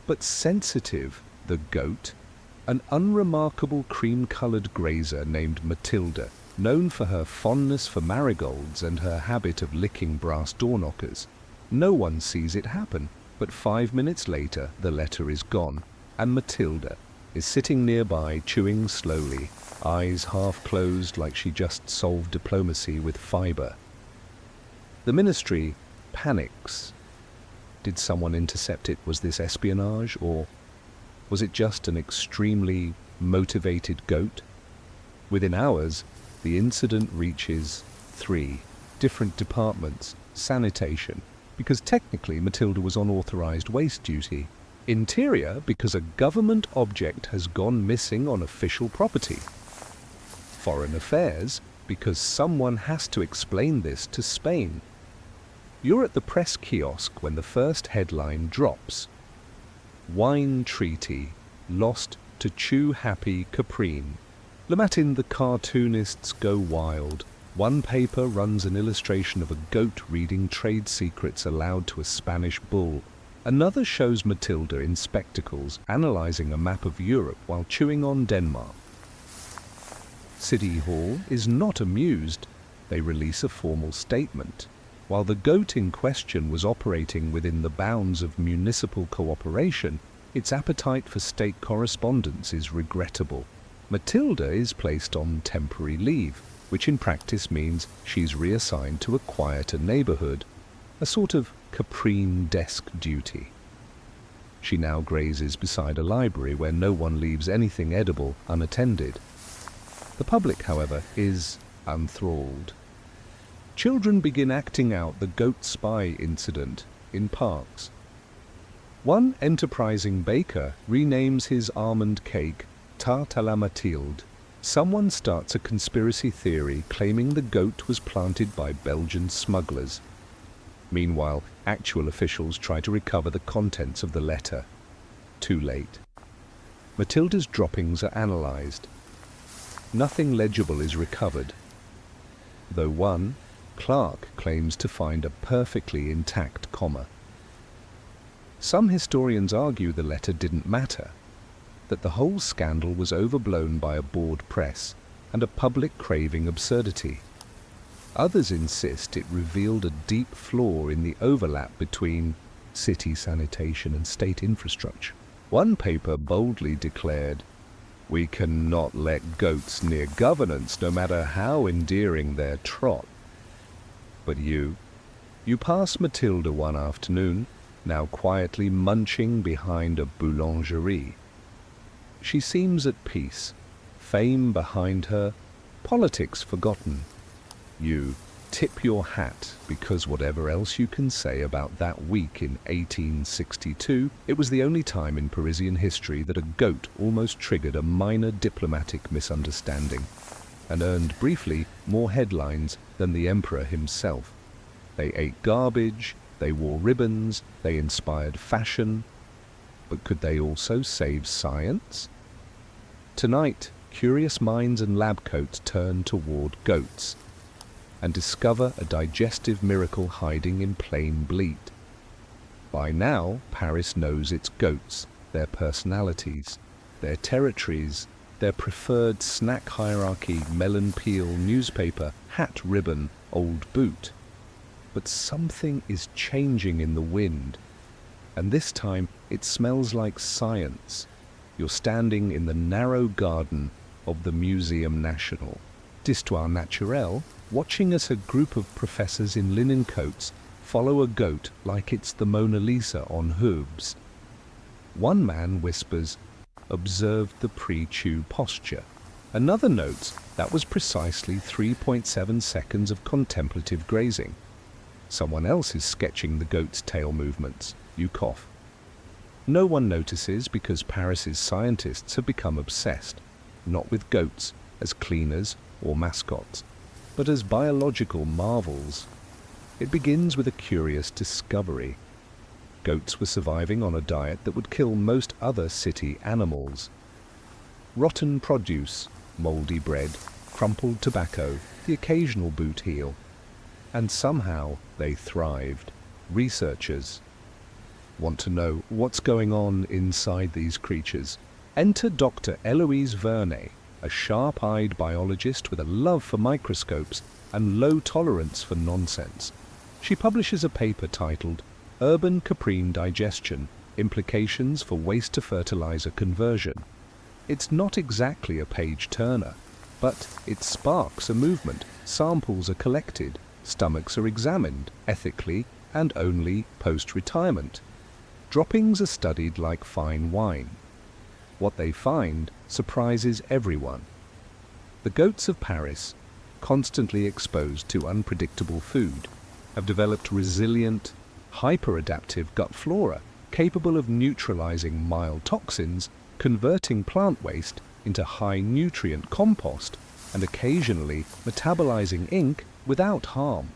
A: But sensitive, the goat, an unremarkable cream-coloured grazer named Matilda, known for her fondness for marigolds and her habit of licking brass doorknockers. No one sees it happen, but 5 minutes later the letter is gone, and Matilda is sitting nearby chewing slowly, eyes half closed like she just solved diplomacy with fibre. The ministry panics. Did someone intercept it? Was this espionage, or was it just an extremely motivated goat? Within hours, the incident reaches 3 different departments. Sanitation, because technically Matilda was on authorized waste duty. Interior, because a government object has gone missing on official property. Foreign Affairs, because someone has to explain this to Spain. You're at the press kiosk when the first headline drops. Wine Treaty, lost to chew-happy Caprine. Lamartine, the cartoonists go wild. One paper runs an illustration of a goat reading trade secrets aloud to a Spanish bull. Another shows Matilda in spectacles analyzing a map of Europe while chewing on Denmark. City Hall is not amused. They release a formal statement. While the goat in question was operating within the bounds of municipal cooperation, its appetite for state correspondence is regrettable. Matilda is placed on temporary leave. which in practice means she's reassigned to a quieter neighborhood, a sort of caprine desk duty. She now grazes beside a library where no one leaves anything edible unattended. The public, however, is enthralled. Children begin acting out the goat spy incident in parks. One enterprising baker renames his almond cake Tarte à la Mathilde. Someone starts a conspiracy theory claiming the goat was planted by Belgian smugglers. Meanwhile, actual officials try to recover the contents of the letter. Too late. Mathilde's droppings are analysed. Nothing legible is recovered, though one, Clark, claims to find a perfectly intact comma. Some historians argue the letter didn't matter, that the whole scandal was overblown by a bored press and a public craving absurdity. Others insist it revealed a deep flaw in the overlap between city sanitation and state infrastructure. One paper boldly declared, "We cannot let goats near governance, no matter how endearing their trot." But you pass Mathilde one afternoon, now quietly munching behind a boulangerie. She seems at peace, fame behind her, politics forgotten. You tip your hat because whatever else you can say about that week in 1862, it was the only time in Parisian history that a goat almost triggered a minor diplomatic misunderstanding and earned briefly more headlines than the emperor himself. They ate garbage, they wore ribbons, they inspired fashion, but could they also save science? Tonight, curious minds and lab coats turn toward goats and discover a digestive miracle hiding in plain bleat. By now, Paris knows its goats, their personalities, their territories, their preferred snack hierarchy, melon peel, newspaper, hat, ribbon, old boot. But something is changing in the wind, and this time it smells like science. You're standing in the narrow garden of the Museum National d'Histoire Naturelle, watching as a group of professors in linen coats follow a goat like it's the Mona Lisa on hooves. One man whispers, "Observe the pre-chew posture." Another notes that was precisely 3.7 seconds of contemplative grazing. Someone else is sketching the goat's tail movements. You cough. No one notices because Paris's scientists have become obsessed, not with goats as cleaners or mascots, but as biological marvels. It begins with a curious discovery. Goats were surviving on a diet that would kill most other city animals. Rotten produce, mouldy bread, crumpled tobacco, the occasional boot heel. And somehow they thrived. Researchers want to know what's going on inside these creatures. Enter Dr. Eloise Vernet, a sharp-eyed biologist with a love for microscopes and low tolerance for nonsense. She publishes a paper titled Urban Caprine Digestion, Implications for Waste-to-Fertilizer Conversion. It's not exactly a page-turner, but it sparks a movement. Samples are collected, stomachs are examined, ethically and only post-retirement. Droppings are studied like fine wine. What they find surprises everyone. The goats of Paris, constantly exposed to unpredictable food, have developed resilient, hyper-adaptive gut flora capable of neutralizing mild toxins, converting plant waste into high-nutrient compost, and occasionally metabolizing ink without harm.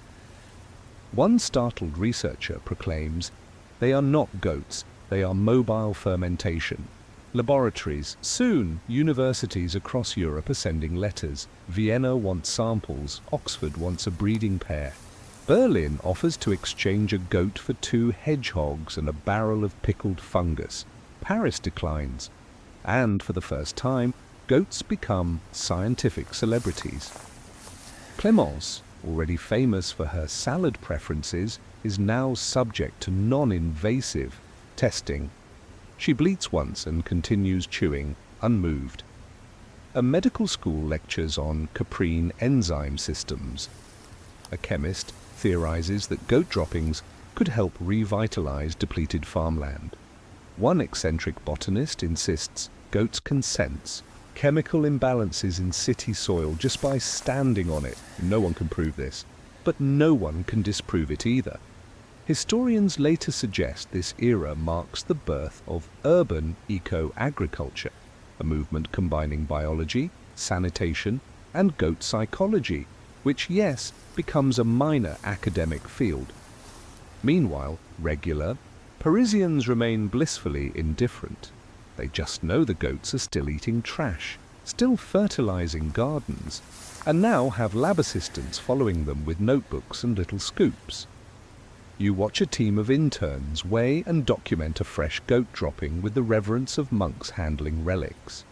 A: One startled researcher proclaims, "They are not goats, they are mobile fermentation." Laboratories, soon universities across Europe are sending letters. Vienna wants samples, Oxford wants a breeding pair. Berlin offers to exchange a goat for 2 hedgehogs and a barrel of pickled fungus. Paris declines. And for the first time, goats become scientific celebrities. Clémence, already famous for her salad preferences, is now subject to non-invasive testing. She bleats once and continues chewing, unmoved. A medical school lectures on caprine enzyme systems. A chemist theorizes that goat droppings could help revitalize depleted farmland. One eccentric botanist insists goats can sense chemical imbalances in city soil just by standing on it. No one can prove this, but no one can disprove it either. Historians later suggest this era marks the birth of urban eco-agriculture, a movement combining biology, sanitation, and goat psychology, which, yes, becomes a minor academic field. Meanwhile, regular Parisians remain blissfully indifferent. They just know the goats are still eating trash, still fertilizing gardens, and now have lab assistants following them with notebooks and little scoops. You watch a team of interns weigh and document a fresh goat dropping with the reverence of monks handling relics.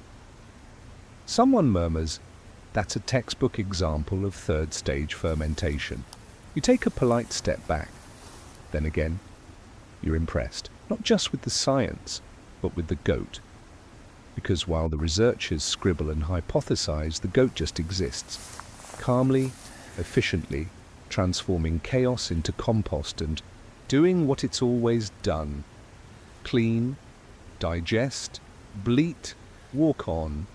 A: Someone murmurs, "That's a textbook example of third-stage fermentation." You take a polite step back. Then again, you're impressed, not just with the science, but with the goat. Because while the researchers scribble and hypothesize, the goat just exists, calmly, efficiently, transforming chaos into compost and doing what it's always done: clean, digest, bleat, walk on,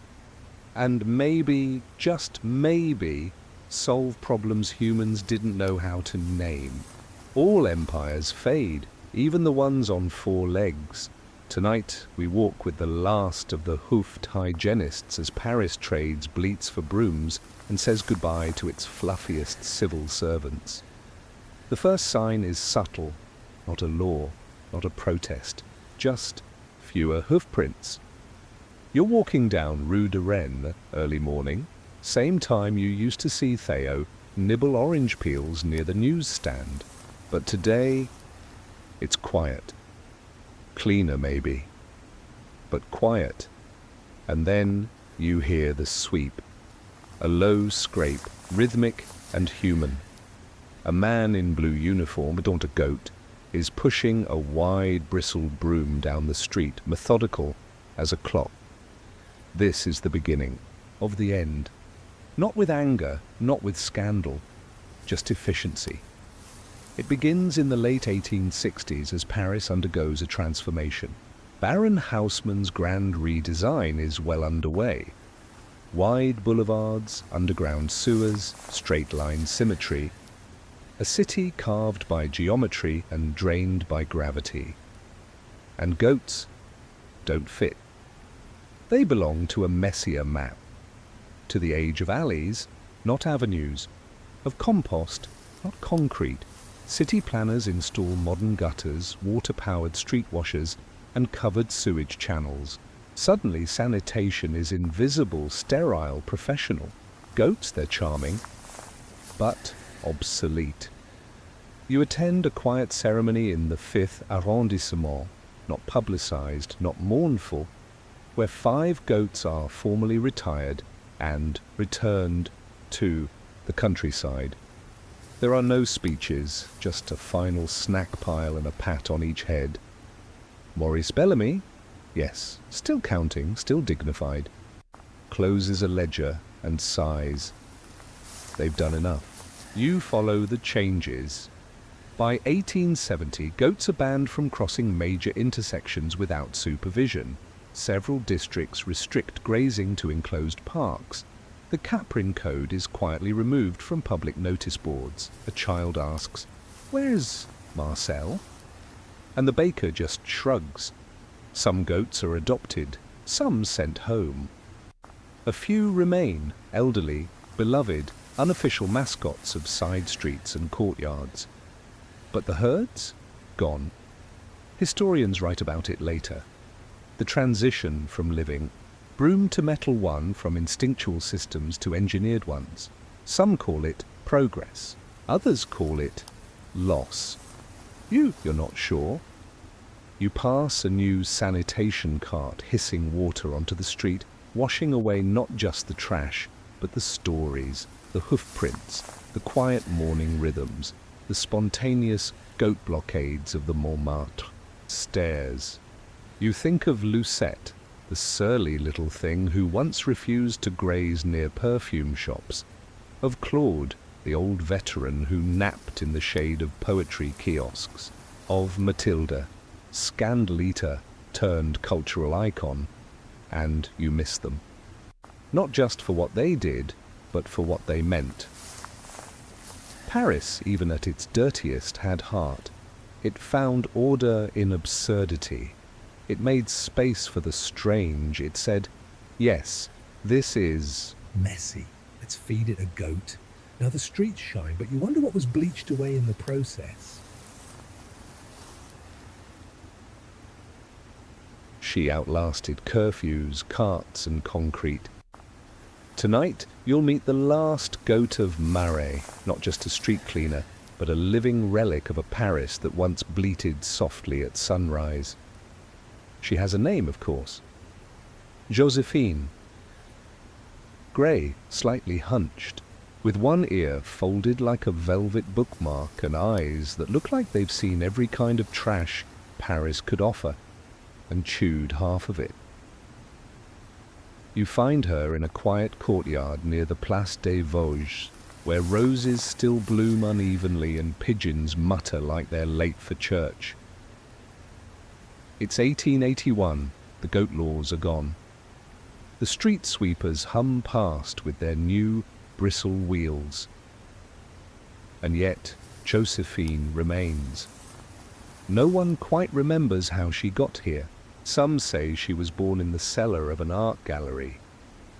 A: and maybe, just maybe, solve problems humans didn't know how to name. All empires fade, even the ones on four legs. Tonight we walk with the last of the hoofed hygienists as Paris trades bleats for brooms and says goodbye to its fluffiest civil servants. The first sign is subtle, not a law, not a protest, just fewer hoofprints. You're walking down Rue de Rennes early morning, same time you used to see Theo nibble orange peels near the newsstand. But today, it's quiet. Cleaner maybe, but quiet. And then you hear the sweep, a low scrape, rhythmic and human. A man in blue uniform, but not a goat, is pushing a wide bristled broom down the street, methodical as a clock. This is the beginning of the end. Not with anger, not with scandal, just efficiency. It begins in the late 1860s as Paris undergoes a transformation. Baron Haussmann's grand redesign is well underway. Wide boulevards, underground sewers, straight-line symmetry. A city carved by geometry and drained by gravity. And goats don't fit. They belong to a messier map. To the age of alleys, not avenues. Of compost, not concrete. City planners install modern gutters, water-powered street washers, and covered sewage channels. Suddenly, sanitation is invisible, sterile, professional. Goats, they're charming, but obsolete. You attend a quiet ceremony in the 5th arrondissement, not publicized, not mournful, where 5 goats are formally retired and returned to the countryside. There are no speeches, just a final snack pile and a pat on each head. Maurice Bellamy, yes, still counting, still dignified, closes a ledger and sighs. They've done enough. You follow the changes. By 1870, goats are banned from crossing major intersections without supervision. Several districts restrict grazing to enclosed parks. The Caprin Code is quietly removed from public notice boards. A child asks, "Where's Marcel?" And the baker just shrugs. Some goats are adopted, some sent home. A few remain, elderly, beloved, unofficial mascots of side streets and courtyards. But the herds? Gone. Historians write about it later. The transition from living broom to metal one, from instinctual systems to engineered ones. Some call it progress. Others call it loss. You're not sure. You pass a new sanitation cart hissing water onto the street, washing away not just the trash, but the stories, the hoofprints, the quiet morning rhythms, the spontaneous goat blockades of the Montmartre stairs. You think of Lucette, the surly little thing who once refused to graze near perfume shops, of Claude, the old veteran who napped in the shade of poetry kiosks, of Matilda, scandal eater turned cultural icon, and you miss them. Not just for what they did, but for what they meant. Paris, even at its dirtiest, had heart. It found order in absurdity. It made space for the strange. It said, yes, this is
B: messy. Let's feed it a goat. Now the streets shine, but you wonder what was bleached away in the process.
A: She outlasted curfews, carts and concrete. Tonight, you'll meet the last goat of Marais, not just a street cleaner, but a living relic of a Paris that once bleated softly at sunrise. She has a name, of course. Josephine. Grey, slightly hunched, with one ear folded like a velvet bookmark and eyes that look like they've seen every kind of trash Paris could offer, and chewed half of it. You find her in a quiet courtyard near the Place des Vosges, where roses still bloom unevenly and pigeons mutter like they're late for church. It's 1881, the goat laws are gone. The street sweepers hum past with their new bristle wheels. And yet, Josephine remains. No one quite remembers how she got here. Some say she was born in the cellar of an art gallery.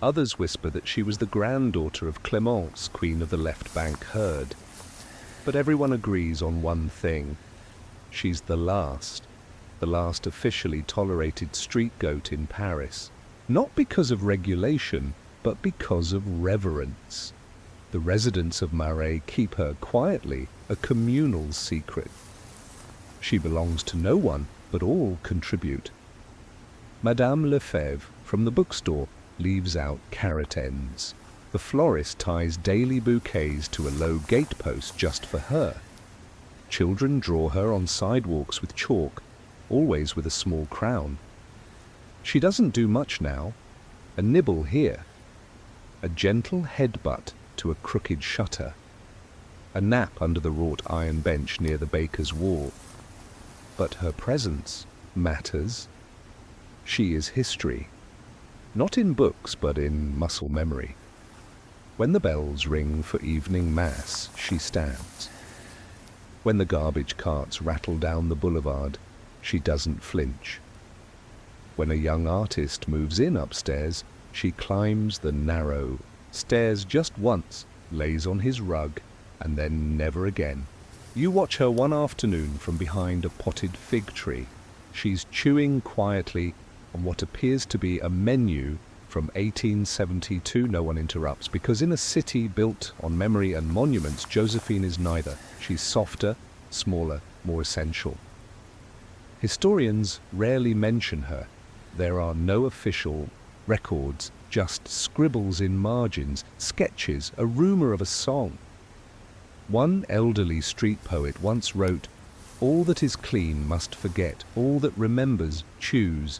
A: Others whisper that she was the granddaughter of Clémence, queen of the left bank herd. But everyone agrees on one thing. She's the last officially tolerated street goat in Paris. Not because of regulation, but because of reverence. The residents of Marais keep her quietly, a communal secret. She belongs to no one, but all contribute. Madame Lefebvre, from the bookstore, leaves out carrot ends. The florist ties daily bouquets to a low gatepost just for her. Children draw her on sidewalks with chalk, always with a small crown. She doesn't do much now. A nibble here, a gentle headbutt to a crooked shutter, a nap under the wrought iron bench near the baker's wall. But her presence matters. She is history, not in books but in muscle memory. When the bells ring for evening mass, she stands. When the garbage carts rattle down the boulevard, she doesn't flinch. When a young artist moves in upstairs, she climbs the narrow, stares just once, lays on his rug, and then never again. You watch her one afternoon from behind a potted fig tree. She's chewing quietly on what appears to be a menu from 1872. No one interrupts, because in a city built on memory and monuments, Josephine is neither. She's softer, smaller, more essential. Historians rarely mention her. There are no official records, just scribbles in margins, sketches, a rumor of a song. One elderly street poet once wrote, "All that is clean must forget, all that remembers choose.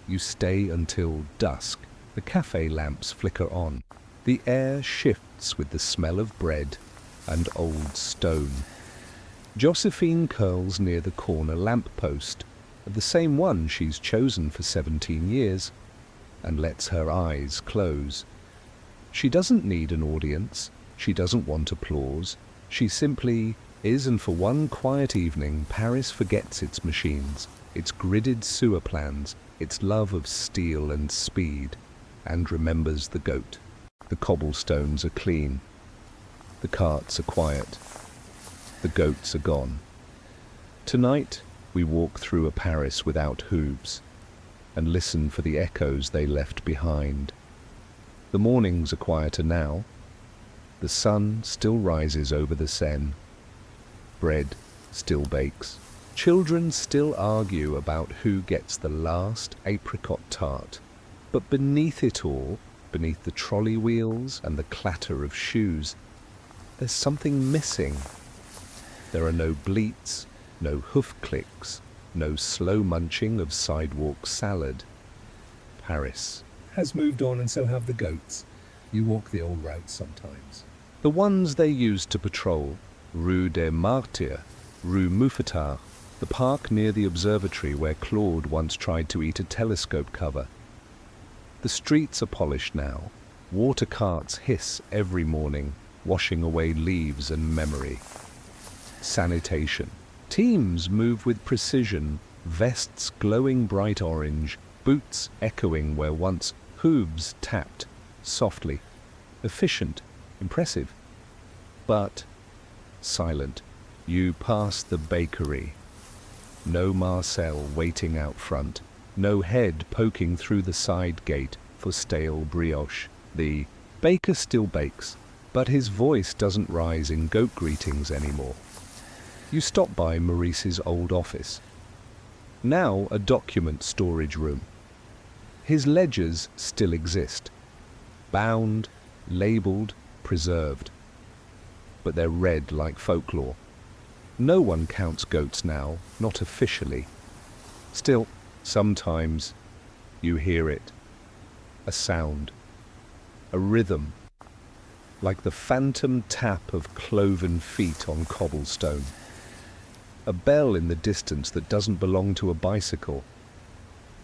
A: You stay until dusk. The cafe lamps flicker on. The air shifts with the smell of bread and old stone." Josephine curls near the corner lamp-post, of the same one she's chosen for 17 years, and lets her eyes close. She doesn't need an audience. She doesn't want applause. She simply is, and for one quiet evening, Paris forgets its machines, its gridded sewer plans, its love of steel and speed, and remembers the goat. The cobblestones are clean. The carts are quiet. The goats are gone. Tonight, we walk through a Paris without hooves, and listen for the echoes they left behind. The mornings are quieter now. The sun still rises over the Seine. Bread still bakes. Children still argue about who gets the last apricot tart. But beneath it all, beneath the trolley wheels and the clatter of shoes, there's something missing. There are no bleats, no hoof clicks, no slow munching of sidewalk salad. Paris.
B: Has moved on, and so have the goats. You walk the old routes sometimes.
A: The ones they used to patrol, Rue des Martyrs, Rue Mouffetard, the park near the observatory where Claude once tried to eat a telescope cover. The streets are polished now. Water carts hiss every morning, washing away leaves and memory. Sanitation. Teams move with precision, vests glowing bright orange, boots echoing where once hooves tapped, softly. Efficient, impressive. But silent. You pass the bakery. No Marcel waiting out front. No head poking through the side gate for stale brioche. The baker still bakes, but his voice doesn't rise in goat greetings anymore. You stop by Maurice's old office. Now a document storage room. His ledgers still exist. Bound, labelled, preserved. But they're read like folklore. No one counts goats now, not officially. Still, sometimes you hear it. A sound. A rhythm. Like the phantom tap of cloven feet on cobblestone. A bell in the distance that doesn't belong to a bicycle.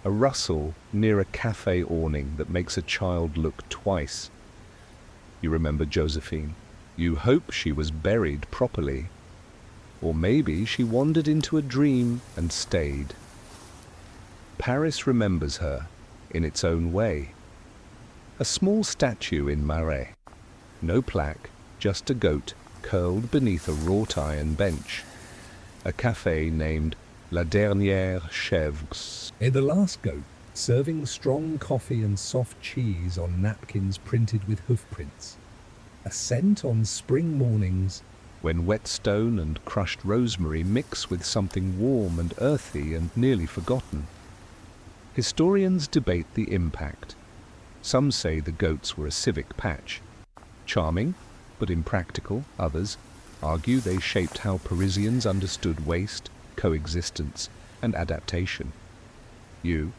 A: A rustle near a cafe awning that makes a child look twice. You remember Josephine. You hope she was buried properly. Or maybe she wandered into a dream and stayed. Paris remembers her in its own way. A small statue in Marais. No plaque, just a goat curled beneath a wrought iron bench. A cafe named La Dernière Chèvre.
B: The last goat, serving strong coffee and soft cheese on napkins printed with hoofprints. A scent on spring mornings,
A: when whetstone and crushed rosemary mix with something warm and earthy and nearly forgotten. Historians debate the impact. Some say the goats were a civic patch. Charming, but impractical. Others argue they shaped how Parisians understood waste, coexistence, and adaptation. You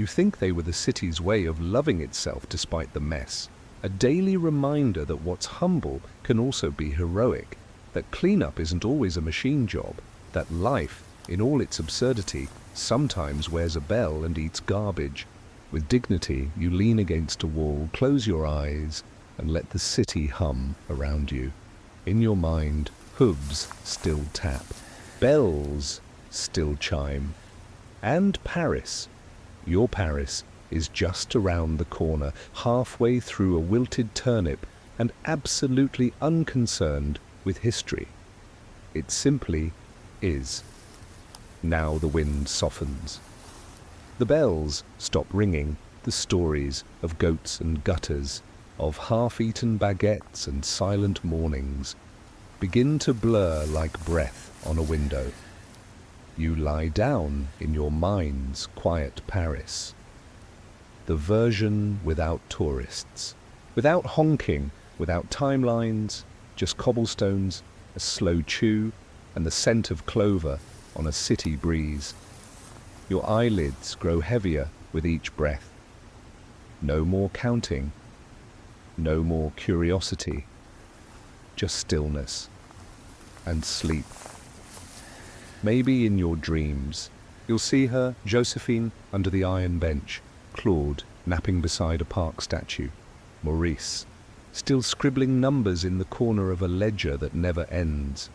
A: think they were the city's way of loving itself despite the mess. A daily reminder that what's humble can also be heroic, that cleanup isn't always a machine job, that life, in all its absurdity, sometimes wears a bell and eats garbage. With dignity, you lean against a wall, close your eyes, and let the city hum around you. In your mind, hooves still tap, bells still chime. And Paris, your Paris, is just around the corner, halfway through a wilted turnip and absolutely unconcerned with history. It simply is. Now the wind softens. The bells stop ringing, the stories of goats and gutters, of half-eaten baguettes and silent mornings, begin to blur like breath on a window. You lie down in your mind's quiet Paris. The version without tourists, without honking, without timelines, just cobblestones, a slow chew, and the scent of clover on a city breeze. Your eyelids grow heavier with each breath. No more counting, no more curiosity, just stillness and sleep. Maybe in your dreams, you'll see her, Josephine, under the iron bench, Claude napping beside a park statue, Maurice still scribbling numbers in the corner of a ledger that never ends.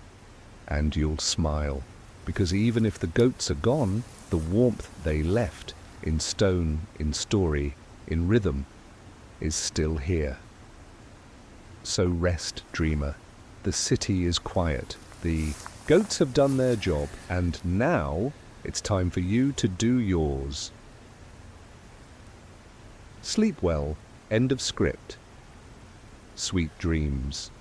A: And you'll smile, because even if the goats are gone, the warmth they left, in stone, in story, in rhythm, is still here. So rest, dreamer. The city is quiet. The goats have done their job, and now it's time for you to do yours. Sleep well. End of script. Sweet dreams.